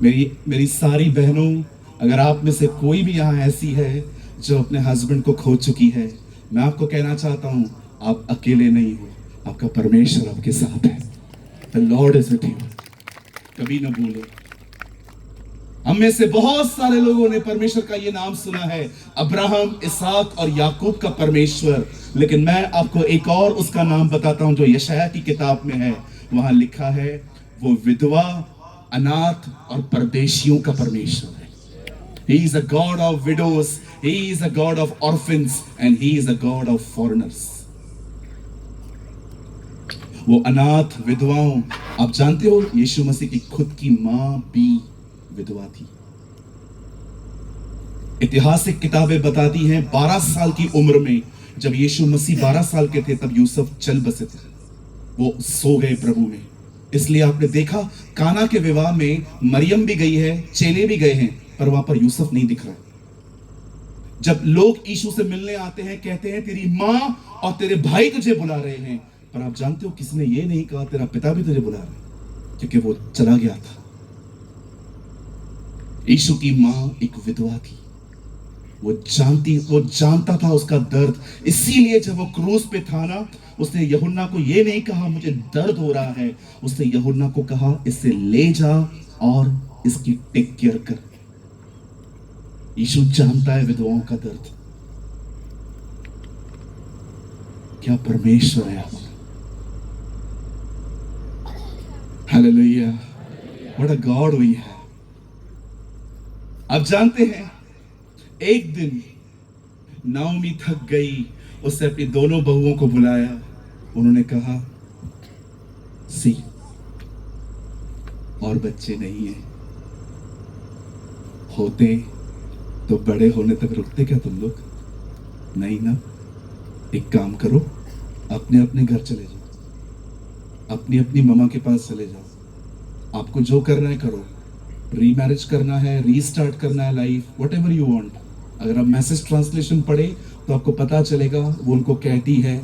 मेरी सारी बहनों, अगर आप में से कोई भी यहां ऐसी है जो अपने हस्बैंड को खो चुकी है, मैं आपको कहना चाहता हूं आप अकेले नहीं हो, आपका परमेश्वर आपके साथ है। The Lord is with you। कभी ना भूलो। हम में से बहुत सारे लोगों ने परमेश्वर का ये नाम सुना है, अब्राहम, इसहाक और याकूब का परमेश्वर, लेकिन मैं आपको एक और उसका नाम बताता हूं जो यशायाह की किताब में है। वहां लिखा है वो विधवा अनाथ और परदेशियों का परमेश्वर है। He is a God of widows, He is a God of orphans, and He is a God of foreigners. वो अनाथ विधवाओं, आप जानते हो यीशु मसीह की खुद की मां भी विधवा थी। ऐतिहासिक किताबें बताती हैं 12 साल की उम्र में, जब यीशु मसीह 12 साल के थे, तब यूसुफ चल बसे थे, वो सो गए प्रभु में। इसलिए आपने देखा काना के विवाह में मरियम भी गई है, चेले भी गए हैं, पर वहां पर यूसुफ नहीं दिख रहा। जब लोग यीशु से मिलने आते हैं, कहते हैं तेरी मां और तेरे भाई तुझे बुला रहे हैं, पर आप जानते हो किसने ये नहीं कहा तेरा पिता भी तुझे बुला रहा है, क्योंकि वो चला गया था। यीशु की मां एक विधवा थी, वो जानता था उसका दर्द। इसीलिए जब वो क्रूस पे था ना, उसने यूहन्ना को ये नहीं कहा मुझे दर्द हो रहा है, उसने यूहन्ना को कहा इसे ले जा और इसकी टेक केयर कर। यीशु जानता है विधवाओं का दर्द। क्या परमेश्वर है हमारा। Hallelujah, what a God we have. आप जानते हैं एक दिन नाओमी थक गई, उसने अपनी दोनों बहुओं को बुलाया, उन्होंने कहा सी और बच्चे नहीं है, होते तो बड़े होने तक रुकते क्या तुम लोग? नहीं ना। एक काम करो, अपने अपने घर चले जाओ, अपनी अपनी ममा के पास चले जाओ, आपको जो करना है करो, रीमैरिज करना है, रीस्टार्ट करना है life, what ever you want. अगर आप मैसेज ट्रांसलेशन पढ़े तो आपको पता चलेगा वो उनको कहती है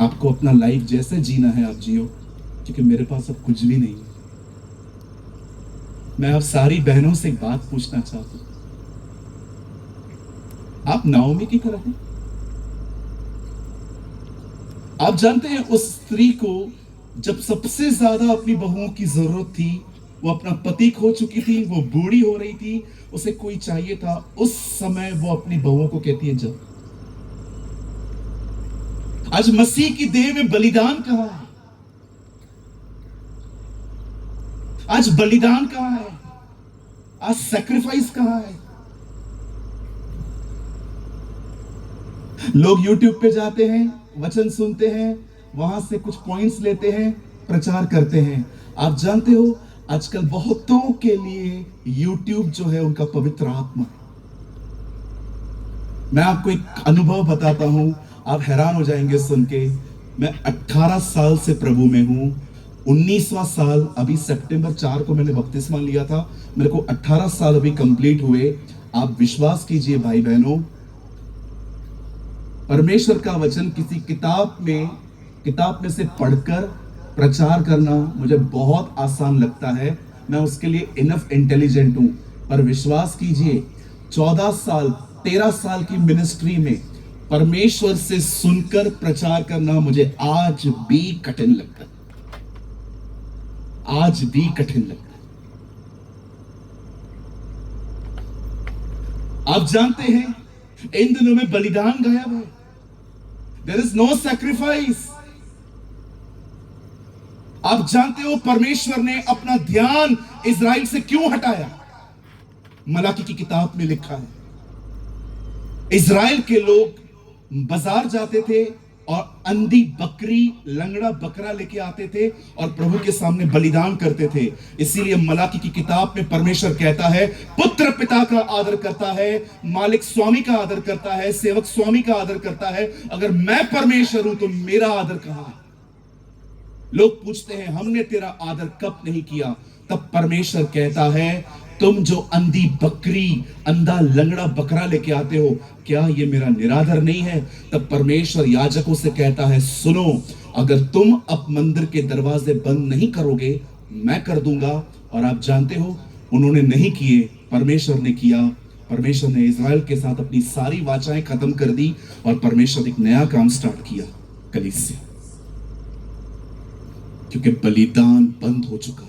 आपको अपना लाइफ जैसे जीना है आप जियो, क्योंकि मेरे पास अब कुछ भी नहीं है। मैं आप सारी बहनों से एक बात पूछना चाहता हूं, आप नाओमी की तरह हैं? आप जानते हैं उस स्त्री को जब सबसे ज्यादा अपनी बहुओं की जरूरत थी, वो अपना पति खो चुकी थी, वो बूढ़ी हो रही थी, उसे कोई चाहिए था, उस समय वो अपनी बहुओं को कहती है जा। आज मसीह की देह में बलिदान कहां है? आज बलिदान कहां है? आज सैक्रिफाइस कहां है? लोग YouTube पे जाते हैं, वचन सुनते हैं, वहां से कुछ पॉइंट्स लेते हैं, प्रचार करते हैं। आप जानते हो आजकल बहुतों के लिए YouTube जो है उनका पवित्र आत्मा है। मैं आपको एक अनुभव बताता हूं, आप हैरान हो जाएंगे सुन के। मैं 18 साल से प्रभु में हूं, 19वां साल अभी सितंबर 4 को मैंने बपतिस्मा लिया था, मेरे को 18 साल अभी कंप्लीट हुए। आप विश्वास कीजिए भाई बहनों, परमेश्वर का वचन किसी किताब में से पढ़कर प्रचार करना मुझे बहुत आसान लगता है, मैं उसके लिए इनफ इंटेलिजेंट हूं। पर विश्वास कीजिए 14 साल 13 साल की मिनिस्ट्री में परमेश्वर से सुनकर प्रचार करना मुझे आज भी कठिन लगता है, आज भी कठिन लगता है। आप जानते हैं इन दिनों में बलिदान गायब है, देयर इज नो सैक्रिफाइस। आप जानते हो परमेश्वर ने अपना ध्यान इज़राइल से क्यों हटाया? मलाकी की किताब में लिखा है, इज़राइल के लोग बाजार जाते थे और अंधी बकरी, लंगड़ा बकरा लेके आते थे और प्रभु के सामने बलिदान करते थे। इसीलिए मलाकी की किताब में परमेश्वर कहता है, पुत्र पिता का आदर करता है, मालिक स्वामी का आदर करता है, सेवक स्वामी का आदर करता है। अगर मैं परमेश्वर हूं तो मेरा आदर कहां है? लोग पूछते हैं हमने तेरा आदर कब नहीं किया? तब परमेश्वर कहता है, तुम जो अंधी बकरी, अंधा लंगड़ा बकरा लेके आते हो, क्या ये मेरा निरादर नहीं है? तब परमेश्वर याजकों से कहता है, सुनो, अगर तुम अब मंदिर के दरवाजे बंद नहीं करोगे, मैं कर दूंगा। और आप जानते हो उन्होंने नहीं किए, परमेश्वर ने किया। परमेश्वर ने इज़राइल के साथ अपनी सारी वाचाएं खत्म कर दी और परमेश्वर एक नया काम स्टार्ट किया, कलीसिया, क्योंकि बलिदान बंद हो चुका था,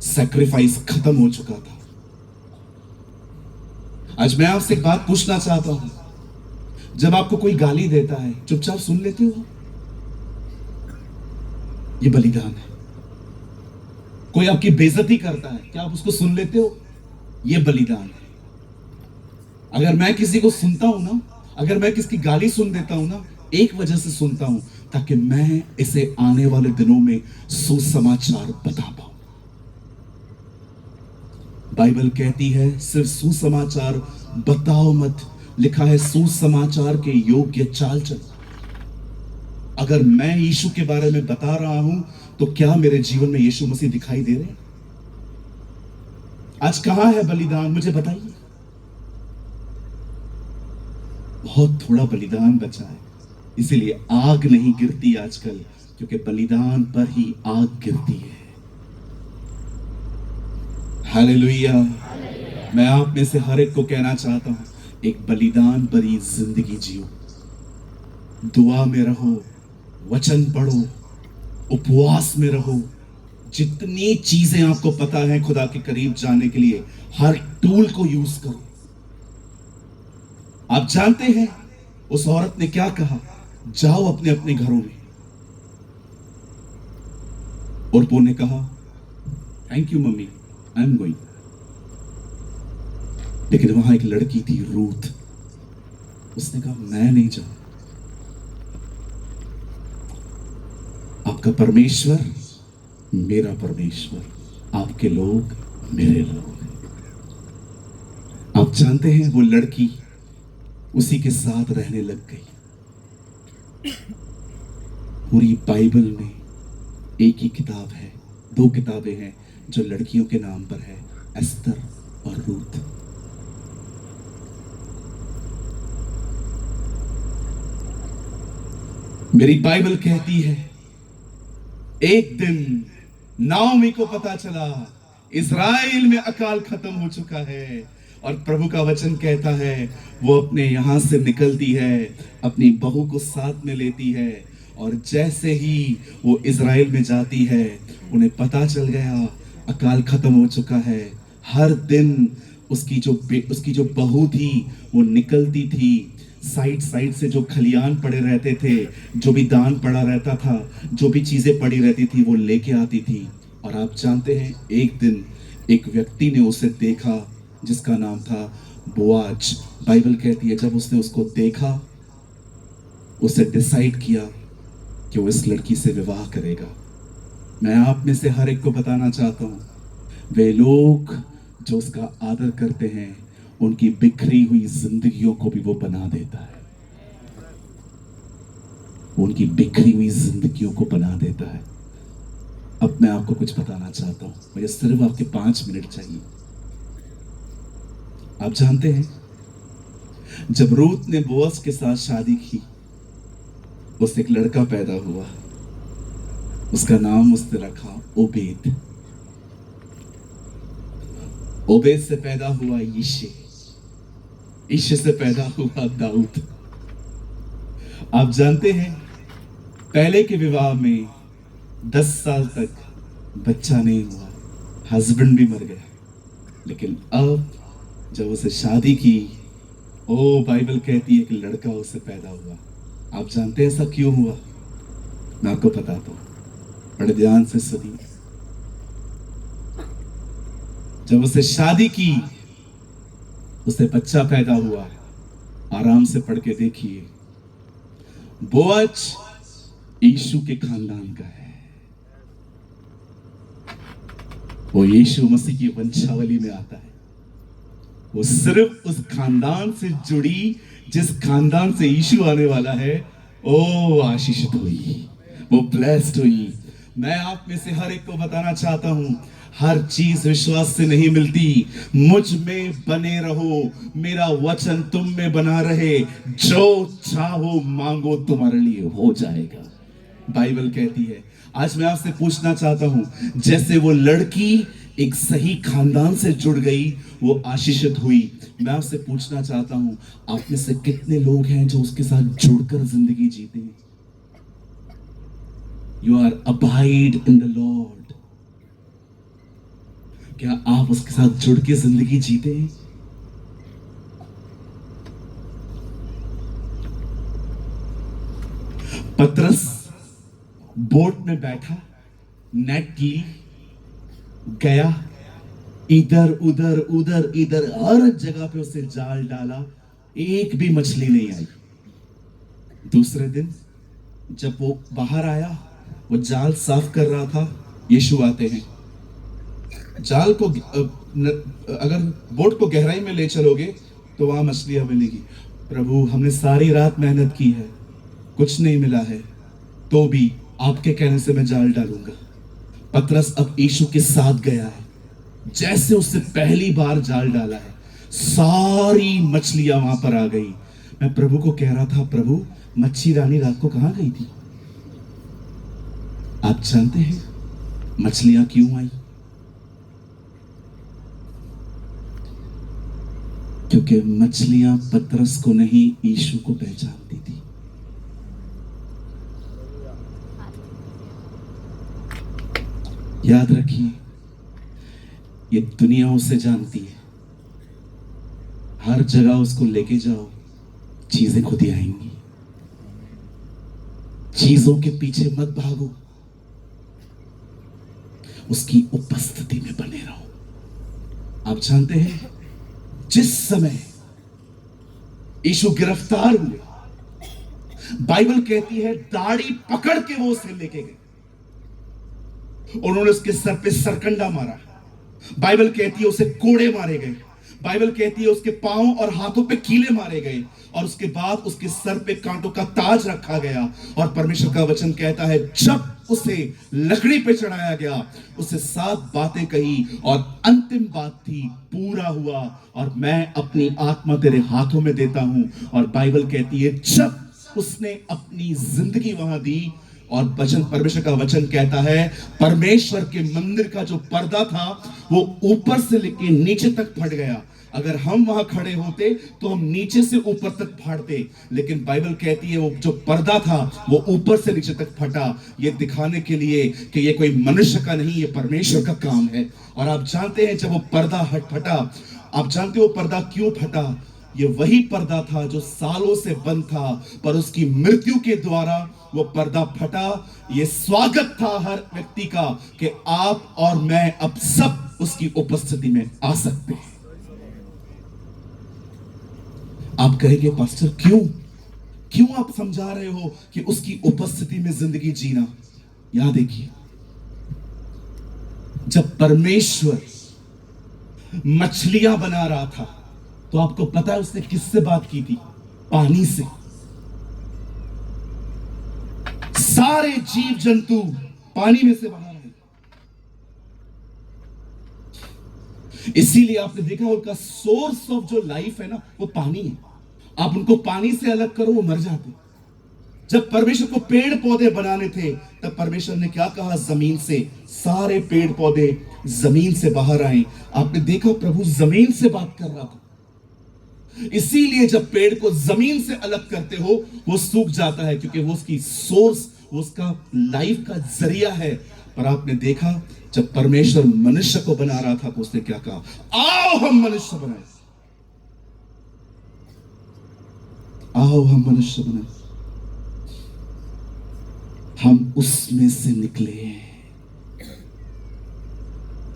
सैक्रिफाइस खत्म हो चुका था। आज मैं आपसे एक बात पूछना चाहता हूं, जब आपको कोई गाली देता है चुपचाप सुन लेते हो? ये बलिदान है। कोई आपकी बेइज्जती करता है, क्या आप उसको सुन लेते हो? यह बलिदान है। अगर मैं किसी को सुनता हूं ना, अगर मैं किसकी गाली सुन देता हूं ना, एक वजह से सुनता हूं, ताकि मैं इसे आने वाले दिनों में सुसमाचार बता पाऊं। बाइबल कहती है सिर्फ सुसमाचार बताओ मत, लिखा है सुसमाचार के योग्य चाल चलो। अगर मैं यीशु के बारे में बता रहा हूं, तो क्या मेरे जीवन में यीशु मसीह दिखाई दे रहे हैं? आज कहां है बलिदान, मुझे बताइए। बहुत थोड़ा बलिदान बचा है, इसीलिए आग नहीं गिरती आजकल, क्योंकि बलिदान पर ही आग गिरती है। हालेलुया। मैं आप में से हर एक को कहना चाहता हूं, एक बलिदान भरी जिंदगी जियो। दुआ में रहो, वचन पढ़ो, उपवास में रहो। जितनी चीजें आपको पता है खुदा के करीब जाने के लिए, हर टूल को यूज करो। आप जानते हैं उस औरत ने क्या कहा? जाओ अपने अपने घरों में। और वो ने कहा thank you mummy, I am going. लेकिन वहां एक लड़की थी रूथ, उसने कहा मैं नहीं जाऊं। आपका परमेश्वर मेरा परमेश्वर, आपके लोग मेरे लोग। आप जानते हैं वो लड़की उसी के साथ रहने लग गई। पूरी बाइबल में एक ही किताब है, दो किताबें हैं जो लड़कियों के नाम पर है, एस्तर और रूथ। मेरी बाइबल कहती है एक दिन नाओमी को पता चला इज़राइल में अकाल खत्म हो चुका है, और प्रभु का वचन कहता है वो अपने यहां से निकलती है, अपनी बहू को साथ में लेती है, और जैसे ही वो इज़राइल में जाती है, उन्हें पता चल गया अकाल खत्म हो चुका है। हर दिन उसकी जो बहू थी वो निकलती थी, साइड साइड से जो खलियान पड़े रहते थे, जो भी दान पड़ा रहता था, जो भी चीजें पड़ी रहती थी, वो लेके आती थी। और आप जानते हैं एक दिन एक व्यक्ति ने उसे देखा जिसका नाम था बोआज। बाइबल कहती है जब उसने उसको देखा, उसे डिसाइड किया कि वो इस लड़की से विवाह करेगा। मैं आप में से हर एक को बताना चाहता हूं, वे लोग जो उसका आदर करते हैं, उनकी बिखरी हुई जिंदगियों को भी वो बना देता है। उनकी बिखरी हुई जिंदगियों को बना देता है। अब मैं आपको कुछ बताना चाहता हूं, मुझे सिर्फ आपके 5 मिनट चाहिए। आप जानते हैं जब रूथ ने बोअज के साथ शादी की, उससे एक लड़का पैदा हुआ, उसका नाम उसने रखा ओबेद। ओबेद से पैदा हुआ यिशे, यिशे से पैदा हुआ दाऊद। आप जानते हैं पहले के विवाह में 10 साल तक बच्चा नहीं हुआ, हस्बैंड भी मर गया। लेकिन अब जब उसे शादी की, ओ बाइबल कहती है कि लड़का उससे पैदा हुआ। आप जानते हैं ऐसा क्यों हुआ? मैं आपको बताता हूं, बड़े ध्यान से सुनिए। जब उसे शादी की, उसे बच्चा पैदा हुआ। आराम से पढ़ के देखिए, बोअज यीशु के खानदान का है। वो यीशु मसीह की वंशावली में आता है। वो सिर्फ उस खानदान से जुड़ी जिस खानदान से यीशु आने वाला है, ओ आशीषित हुई, वो ब्लेस्ड हुई। मैं आप में से हर एक को बताना चाहता हूं, हर चीज विश्वास से नहीं मिलती। मुझ में बने रहो, मेरा वचन तुम में बना रहे, जो चाहो मांगो तुम्हारे लिए हो जाएगा। बाइबल कहती है। आज मैं आपसे पूछना चाहता हूं, जैसे वो लड़की एक सही खानदान से जुड़ गई, वो आशीषित हुई, मैं आपसे पूछना चाहता हूं, आप में से कितने लोग हैं जो उसके साथ जुड़कर जिंदगी जीते हैं? You are abide in the Lord. क्या आप उसके साथ जुड़ के जिंदगी जीते हैं? पतरस बोट में बैठा, नेट की, गया, इधर उधर उधर इधर हर जगह पे उसने जाल डाला, एक भी मछली नहीं आई। दूसरे दिन जब वो बाहर आया, वो जाल साफ कर रहा था, यीशु आते हैं। जाल को अगर बोट को गहराई में ले चलोगे तो वहां मछलियां मिलेगी। प्रभु, हमने सारी रात मेहनत की है, कुछ नहीं मिला है, तो भी आपके कहने से मैं जाल डालूंगा। पतरस अब यीशु के साथ गया है। जैसे उससे पहली बार जाल डाला है, सारी मछलियां वहां पर आ गई। मैं प्रभु को कह रहा था, प्रभु मच्छी रानी रात को कहां गई थी? आप जानते हैं मछलियां क्यों आई? क्योंकि मछलियां पतरस को नहीं, यीशु को पहचानती थी। याद रखिए, ये दुनिया उसे जानती है। हर जगह उसको लेके जाओ, चीजें खुद ही आएंगी। चीजों के पीछे मत भागो, उसकी उपस्थिति में बने रहो। आप जानते हैं, जिस समय यीशु गिरफ्तार हुए, बाइबल कहती है दाढ़ी पकड़ के वो उसे लेके गए। उन्होंने उसके सर पे सरकंडा मारा। बाइबल कहती है उसे कोड़े मारे गए। बाइबल कहती है उसके पांव और हाथों पे कीले मारे गए, और उसके बाद उसके सर पे कांटों का ताज रखा गया। और परमेश्वर का वचन कहता है, जब उसे लकड़ी पे चढ़ाया गया, उसे 7 बातें कही, और अंतिम बात थी, पूरा हुआ, और मैं अपनी आत्मा तेरे हाथों में देता हूं। और बाइबल कहती है जब उसने अपनी जिंदगी वहां दी, और वचन, परमेश्वर का वचन कहता है, परमेश्वर के मंदिर का जो पर्दा था वो ऊपर से लेके नीचे तक फट गया। अगर हम वहां खड़े होते तो हम नीचे से ऊपर तक फाड़ते, लेकिन बाइबल कहती है वो जो पर्दा था वो ऊपर से नीचे तक फटा, ये दिखाने के लिए कि ये कोई मनुष्य का नहीं, ये परमेश्वर का काम है। और आप जानते हैं जब वो पर्दा फटा, आप जानते हो पर्दा क्यों फटा? ये वही पर्दा था जो सालों से बंद था, पर उसकी मृत्यु के द्वारा वो पर्दा फटा। ये स्वागत था हर व्यक्ति का कि आप और मैं अब सब उसकी उपस्थिति में आ सकते हैं। आप कहेंगे पास्टर क्यों क्यों आप समझा रहे हो कि उसकी उपस्थिति में जिंदगी जीना? याद देखिए, जब परमेश्वर मछलियां बना रहा था तो आपको पता है उसने किससे बात की थी? पानी से। सारे जीव जंतु पानी में से बना रहे, इसीलिए आपने देखा उनका सोर्स ऑफ जो लाइफ है ना, वो पानी है। आप उनको पानी से अलग करो, वो मर जाते। जब परमेश्वर को पेड़ पौधे बनाने थे, तब परमेश्वर ने क्या कहा? जमीन से सारे पेड़ पौधे जमीन से बाहर आए। आपने देखा प्रभु जमीन से बात कर रहा था। इसीलिए जब पेड़ को जमीन से अलग करते हो, वो सूख जाता है, क्योंकि वो उसकी सोर्स, वो उसका लाइफ का जरिया है। पर आपने देखा जब परमेश्वर मनुष्य को बना रहा था तो उसने क्या कहा? आओ हम मनुष्य बनाए, आओ हम मनुष्य बनाए। हम उसमें से निकले।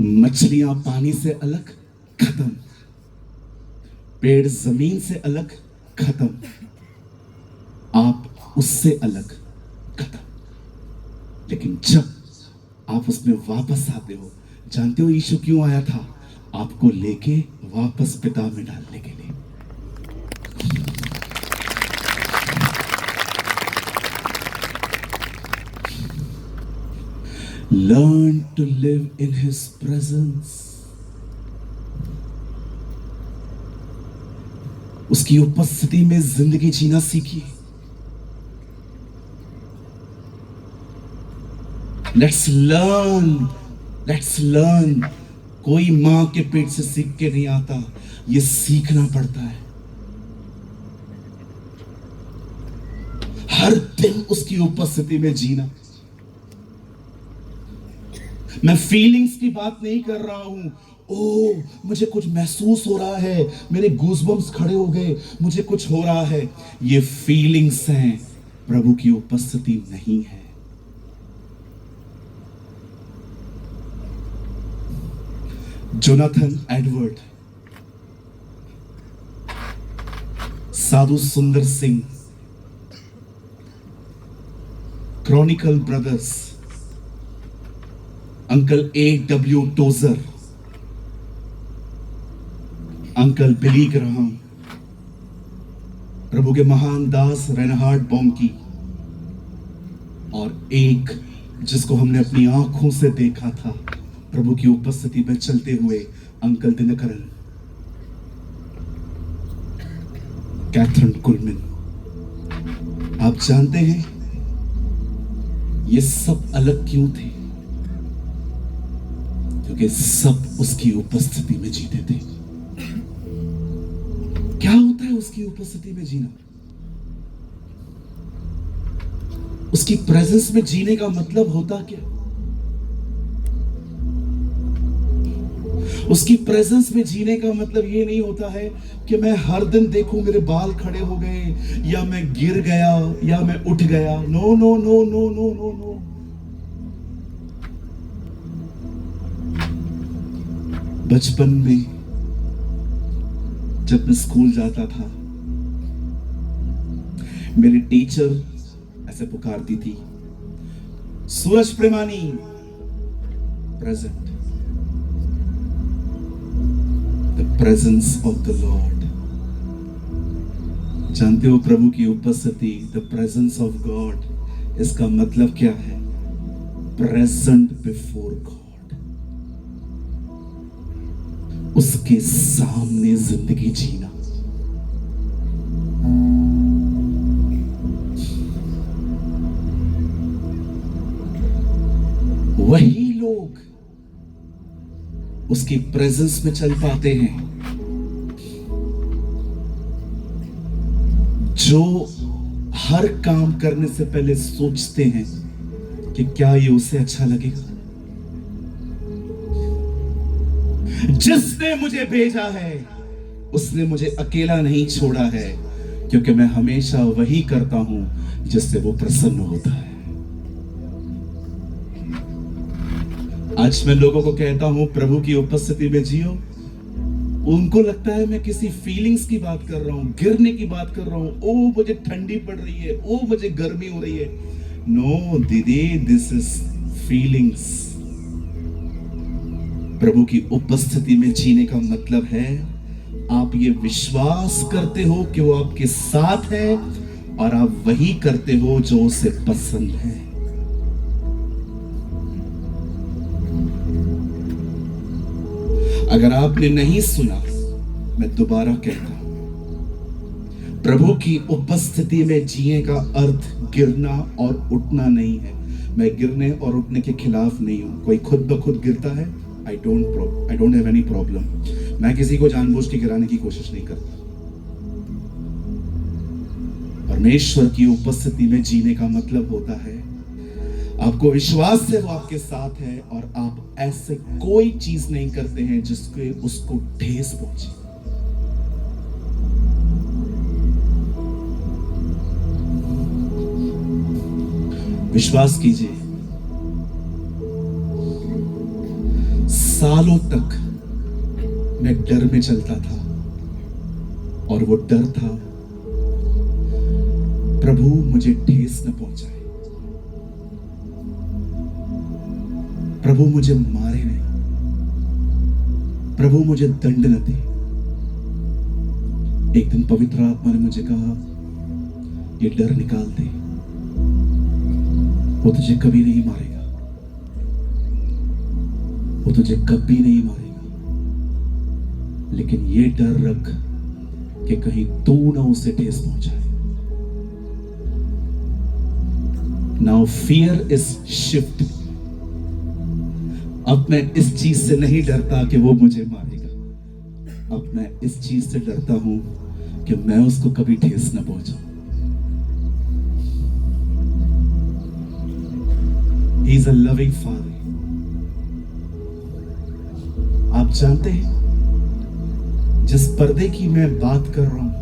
मछलियां पानी से अलग, खत्म। पेड़ जमीन से अलग, खत्म। आप उससे अलग, खत्म। लेकिन जब आप उसमें वापस आते हो, जानते हो यीशु क्यों आया था? आपको लेके वापस पिता में डालने के लिए। Learn to live in His presence. उसकी उपस्थिति में जिंदगी जीना सीखिए। Let's learn. कोई मां के पेट से सीख के नहीं आता, ये सीखना पड़ता है। हर दिन उसकी उपस्थिति में जीना। मैं फीलिंग्स की बात नहीं कर रहा हूं। ओ, मुझे कुछ महसूस हो रहा है, मेरे गूज़बम्स खड़े हो गए, मुझे कुछ हो रहा है। ये फीलिंग्स हैं, प्रभु की उपस्थिति नहीं है। Jonathan Edward, Sadhu Sundar Singh, chronicle brothers, uncle A.W. Tozer, uncle Billy Graham, प्रभु के महान दास रेनहार्ड बॉन्की, और एक जिसको हमने अपनी आंखों से देखा था प्रभु की उपस्थिति में चलते हुए, अंकल दिनकरन, कैथरीन कुलमिन। आप जानते हैं ये सब अलग क्यों थे? क्योंकि सब उसकी उपस्थिति में जीते थे। क्या होता है उसकी उपस्थिति में जीना? उसकी प्रेजेंस में जीने का मतलब होता क्या? उसकी प्रेजेंस में जीने का मतलब ये नहीं होता है कि मैं हर दिन देखूं मेरे बाल खड़े हो गए, या मैं गिर गया, या मैं उठ गया। No no no no no no no. बचपन में जब मैं स्कूल जाता था, मेरी टीचर ऐसे पुकारती थी, Suraj Premani present. The presence of the lord. जानते हो प्रभु की उपस्थिति, द प्रेजेंस ऑफ गॉड, इसका मतलब क्या है? प्रेजेंट बिफोर गॉड, उसके सामने जिंदगी जीना। वही लोग उसकी प्रेजेंस में चल पाते हैं जो हर काम करने से पहले सोचते हैं कि क्या ये उसे अच्छा लगेगा। जिसने मुझे भेजा है उसने मुझे अकेला नहीं छोड़ा है, क्योंकि मैं हमेशा वही करता हूं जिससे वो प्रसन्न होता है। आज मैं लोगों को कहता हूं प्रभु की उपस्थिति में जियो, उनको लगता है मैं किसी फीलिंग्स की बात कर रहा हूं, गिरने की बात कर रहा हूं, ओ मुझे ठंडी पड़ रही है, ओ मुझे गर्मी हो रही है। नो दीदी, दिस इज फीलिंग्स। प्रभु की उपस्थिति में जीने का मतलब है आप ये विश्वास करते हो कि वो आपके साथ है, और आप वही करते हो जो उसे पसंद है। अगर आपने नहीं सुना, मैं दोबारा कहता हूं, प्रभु की उपस्थिति में जीने का अर्थ गिरना और उठना नहीं है। मैं गिरने और उठने के खिलाफ नहीं हूं। कोई खुद ब खुद गिरता है, I don't have any problem. मैं किसी को जानबूझ के गिराने की कोशिश नहीं करता। परमेश्वर की उपस्थिति में जीने का मतलब होता है आपको विश्वास है वो आपके साथ है, और आप ऐसे कोई चीज नहीं करते हैं जिसके उसको ठेस पहुंचे। विश्वास कीजिए, सालों तक मैं डर में चलता था, और वो डर था प्रभु मुझे ठेस न पहुंचाए, प्रभु मुझे मारे नहीं, प्रभु मुझे दंड न दे। एक दिन पवित्र आत्मा ने मुझे कहा, ये डर निकाल दे, वो तुझे कभी नहीं मारेगा, वो तुझे कभी नहीं मारेगा, लेकिन ये डर रख कि कहीं तू ना उसे ठेस पहुंचाए। Now fear is shift. अब मैं इस चीज से नहीं डरता कि वो मुझे मारेगा, अब मैं इस चीज से डरता हूं कि मैं उसको कभी ठेस न पहुंचाऊं। He is a loving father। आप जानते हैं जिस पर्दे की मैं बात कर रहा हूं,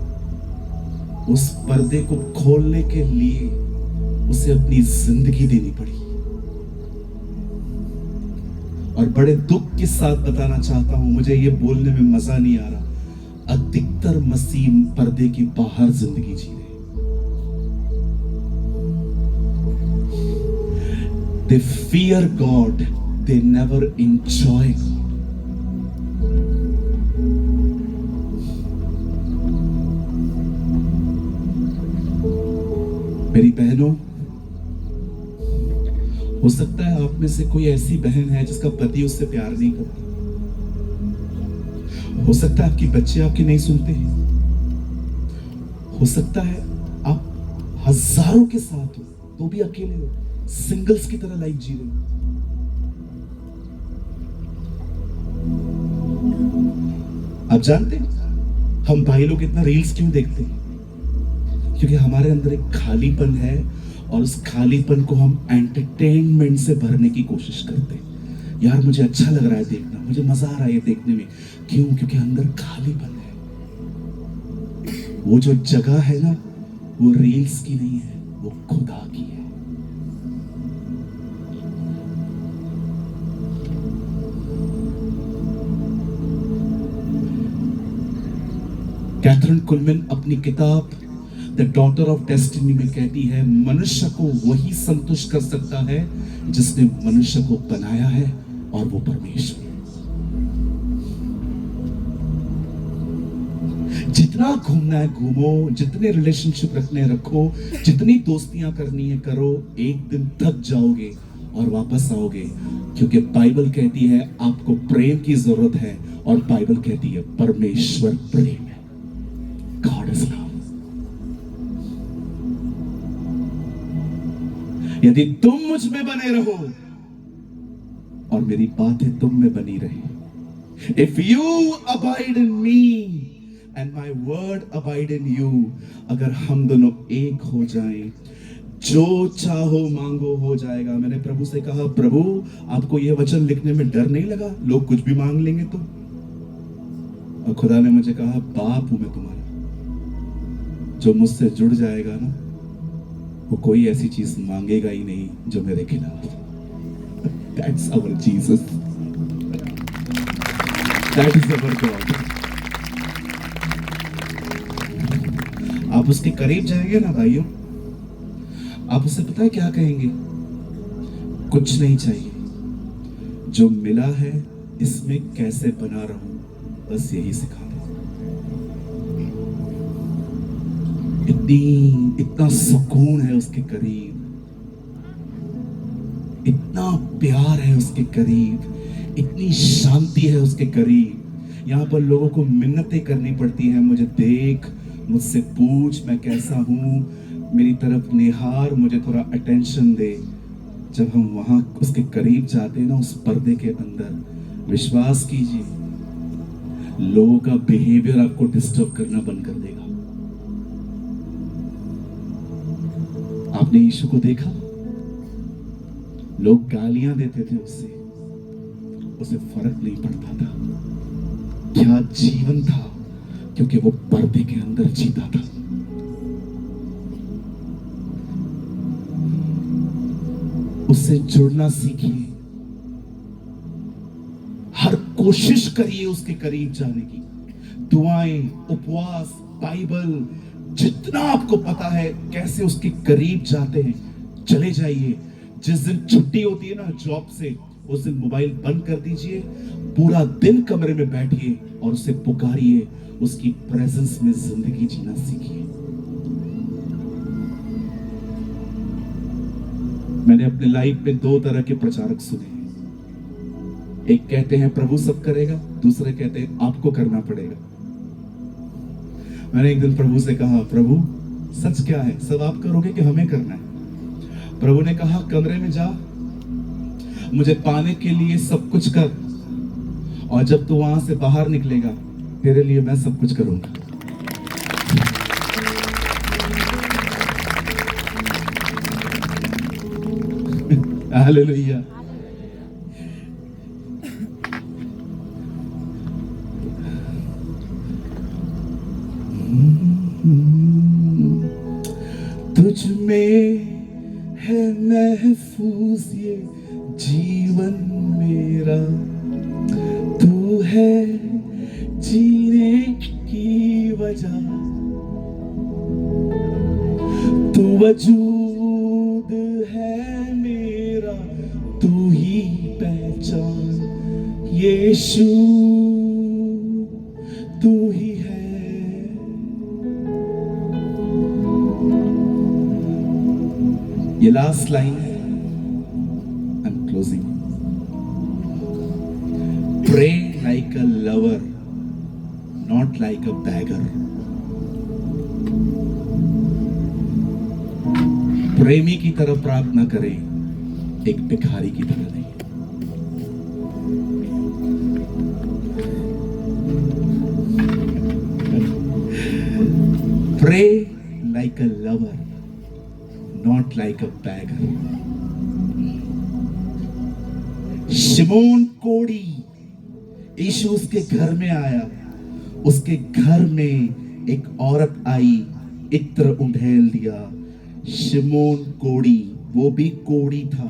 उस पर्दे को खोलने के लिए उसे अपनी जिंदगी देनी पड़ी, और बड़े दुख के साथ बताना चाहता हूं, मुझे ये बोलने में मजा नहीं आ रहा, अधिकतर मसीह पर्दे के बाहर जिंदगी जी रहे। They fear God, they never enjoy God. मेरी बहनों, हो सकता है आप में से कोई ऐसी बहन है जिसका पति उससे प्यार नहीं करता। हो सकता है आपकी बच्चे आपकी नहीं सुनते हैं। हो सकता है आप हजारों के साथ हो तो भी अकेले हो, सिंगल्स की तरह लाइफ जी रहे हो। आप जानते हैं हम भाई लोग इतना रील्स क्यों देखते हैं? क्योंकि हमारे अंदर एक खालीपन है और उस खालीपन को हम एंटरटेनमेंट से भरने की कोशिश करते हैं। यार मुझे अच्छा लग रहा है देखना, मुझे मजा आ रहा है देखने में। क्यों? क्योंकि अंदर खालीपन है। वो जो जगह है ना, वो रील्स की नहीं है, वो खुदा की है। कैथरीन कुलमैन अपनी किताब द डॉटर ऑफ डेस्टिनी में कहती है, मनुष्य को वही संतुष्ट कर सकता है जिसने मनुष्य को बनाया है, और वो परमेश्वर। जितना घूमना है घूमो, जितने रिलेशनशिप रखने रखो, जितनी दोस्तियां करनी है करो, एक दिन थक जाओगे और वापस आओगे। क्योंकि बाइबल कहती है आपको प्रेम की जरूरत है, और बाइबल कहती है परमेश्वर प्रेम है। God is love. यदि तुम मुझ में बने रहो और मेरी बातें तुम में बनी रहे, if you abide in me and my word abide in you, अगर हम दोनों एक हो जाएं, जो चाहो मांगो हो जाएगा। मैंने प्रभु से कहा, प्रभु आपको यह वचन लिखने में डर नहीं लगा? लोग कुछ भी मांग लेंगे तो? और खुदा ने मुझे कहा, बाप हूं मैं तुम्हारा, जो मुझसे जुड़ जाएगा ना, वो कोई ऐसी चीज मांगेगा ही नहीं जो मेरे खिलाफ। That's our Jesus. That is our God. आप उसके करीब जाएंगे ना भाइयों, आप उससे पता है क्या कहेंगे? कुछ नहीं चाहिए, जो मिला है इसमें कैसे बना रहूं, बस यही सिखा दो। इतना सुकून है उसके करीब, इतना प्यार है उसके करीब, इतनी शांति है उसके करीब। यहाँ पर लोगों को मिन्नतें करनी पड़ती हैं, मुझे देख, मुझसे पूछ मैं कैसा हूँ, मेरी तरफ निहार, मुझे थोड़ा अटेंशन दे। जब हम वहां उसके करीब जाते हैं ना, उस पर्दे के अंदर, विश्वास कीजिए लोगों का बिहेवियर आपको डिस्टर्ब करना बंद कर देगा। आपने यीशु को देखा, लोग गालियां देते थे उसे फर्क नहीं पड़ता था। क्या जीवन था, क्योंकि वो पर्दे के अंदर जीता था। उससे जुड़ना सीखिए, हर कोशिश करिए उसके करीब जाने की। दुआएं, उपवास, बाइबल, जितना आपको पता है कैसे उसके करीब जाते हैं, चले जाइए। जिस दिन छुट्टी होती है ना जॉब से, उस दिन मोबाइल बंद कर दीजिए, पूरा दिन कमरे में बैठिए और उसे पुकारिए, उसकी प्रेजेंस में जिंदगी जीना सीखिए। मैंने अपने लाइफ में दो तरह के प्रचारक सुने हैं। एक कहते हैं प्रभु सब करेगा, दूसरे कहते हैं आपको करना पड़ेगा। मैंने एक दिन प्रभु से कहा, प्रभु सच क्या है, सब आप करोगे कि हमें करना है? प्रभु ने कहा, कमरे में जा, मुझे पाने के लिए सब कुछ कर, और जब तू वहां से बाहर निकलेगा तेरे लिए मैं सब कुछ करूंगा। हालेलुया। तुझ में है महफूज ये जीवन मेरा, मेरा, तू है जीने की वजह, तू वजूद है मेरा, तू ही पहचान, यीशु तू ही है। ये लास्ट लाइन है, I am closing. Pray like a lover, not like a beggar. प्रेमी की तरह प्रार्थना करें, एक भिखारी की तरह नहीं। Pray like a lover, not like a beggar. शिमोन कोड़ी, यीशु उसके घर में आया, उसके घर में एक औरत आई, इत्र उंडेल दिया। शिमोन कोड़ी, वो भी कोड़ी था,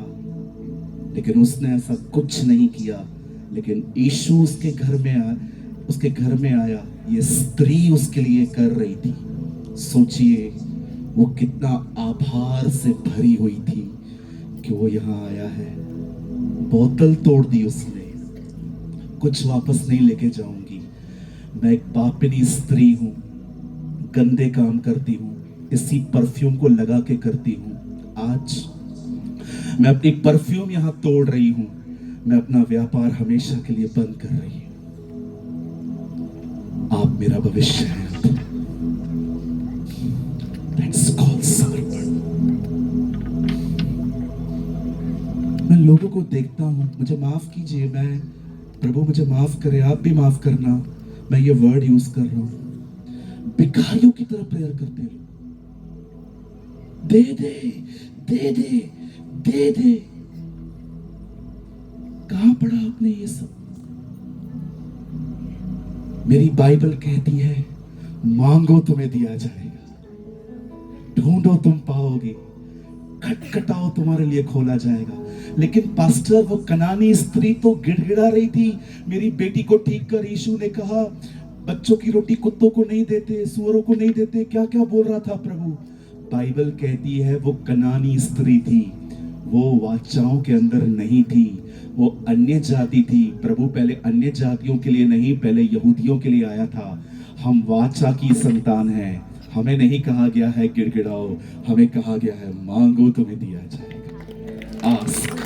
लेकिन उसने ऐसा कुछ नहीं किया। लेकिन यीशु उसके घर में आया, ये स्त्री उसके लिए कर रही थी। सोचिए वो कितना आभार से भरी हुई थी कि वो यहाँ आया है। बोतल तोड़ दी उसने, कुछ वापस नहीं लेके जाऊंगी, मैं एक पापिनी स्त्री हूं, गंदे काम करती हूं, इसी परफ्यूम को लगा के करती हूं। आज मैं अपनी परफ्यूम यहां तोड़ रही हूं, मैं अपना व्यापार हमेशा के लिए बंद कर रही हूं। आप मेरा भविष्य है। That's called समर्पण। मैं लोगों को देखता हूं, मुझे माफ कीजिए, मैं प्रभु मुझे माफ करे, आप भी माफ करना, मैं ये वर्ड यूज कर रहा हूं। भिखारियों की तरह प्रेयर करते हैं, दे दे दे दे दे दे। कहां पढ़ा आपने ये सब? मेरी बाइबल कहती है, मांगो तुम्हें दिया जाएगा, ढूंढो तुम पाओगे, खटखटाओ तुम्हारे लिए खोला जाएगा। लेकिन पास्टर, वो कनानी स्त्री तो गिड़गिड़ा रही थी, मेरी बेटी को ठीक कर। यीशु ने कहा बच्चों की रोटी कुत्तों को नहीं देते, सूअरों को नहीं देते, क्या क्या बोल रहा था प्रभु। बाइबल कहती है वो कनानी स्त्री थी, वो वाचाओं के अंदर नहीं थी, वो अन्य जाति थी। प्रभु पहले अन्य जातियों के लिए नहीं, पहले यहूदियों के लिए आया था। हम वाचा की संतान हैं, हमें नहीं कहा गया है गिड़गिड़ाओ, हमें कहा गया है मांगो तुम्हें दिया जाएगा। Ask.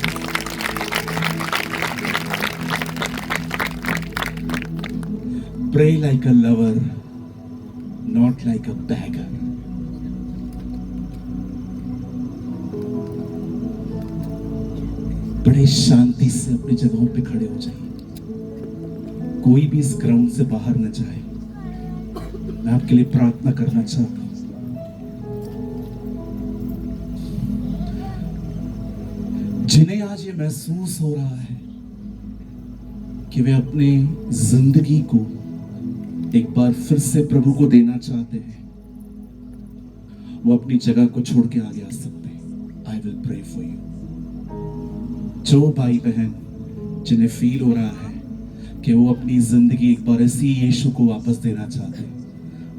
Pray like a lover, not like a beggar. बड़े शांति से अपनी जगहों पे खड़े हो जाइए, कोई भी इस ग्राउंड से बाहर न जाए। मैं आपके लिए प्रार्थना करना चाहता हूं। जिन्हें आज ये महसूस हो रहा है कि वे अपनी जिंदगी को एक बार फिर से प्रभु को देना चाहते हैं, वो अपनी जगह को छोड़ के आगे आ सकते हैं। I will pray for you. जो भाई बहन जिन्हें फील हो रहा है कि वो अपनी जिंदगी एक बार ऐसी यीशु को वापस देना चाहते हैं,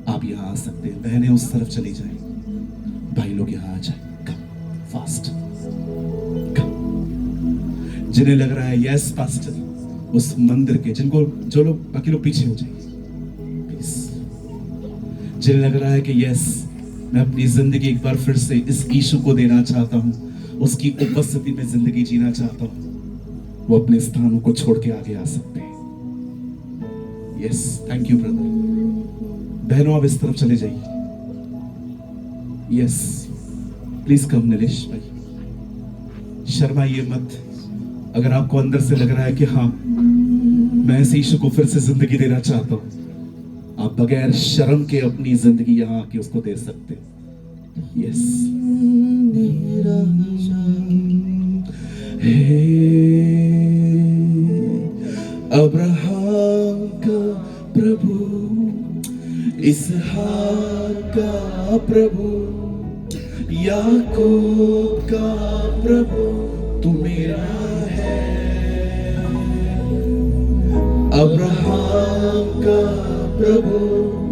आप यहाँ आ सकते हैं। बहनें उस तरफ चली जाएं, भाई लोग यहाँ आ जाएं। कम फास्ट कम। जिन्हें लग रहा है यस पास्टर, उस मंदिर के जो लोग बाकी लोग पीछे हो जाएंगे प्लीज। जिन्हें लग रहा है कि यस मैं अपनी जिंदगी एक बार फिर से इस यीशु को देना चाहता हूँ, उसकी उपस्थिति में जिंदगी जीना चाहता हूँ, वो अपने स्थानों को छोड़ के आगे आ सकते हैं। Yes, thank you brother. बहनों आप इस तरफ चले जाइए। यस प्लीज कम नीलेश भाई, शर्माइए मत। अगर आपको अंदर से लग रहा है कि हाँ मैं इस यीशु को फिर से जिंदगी देना चाहता हूं, आप बगैर शर्म के अपनी जिंदगी यहां आके उसको दे सकते हैं। यस। अब्राहम का प्रभु, इसहाक का प्रभु, याकूब का प्रभु, तू मेरा है। प्रभु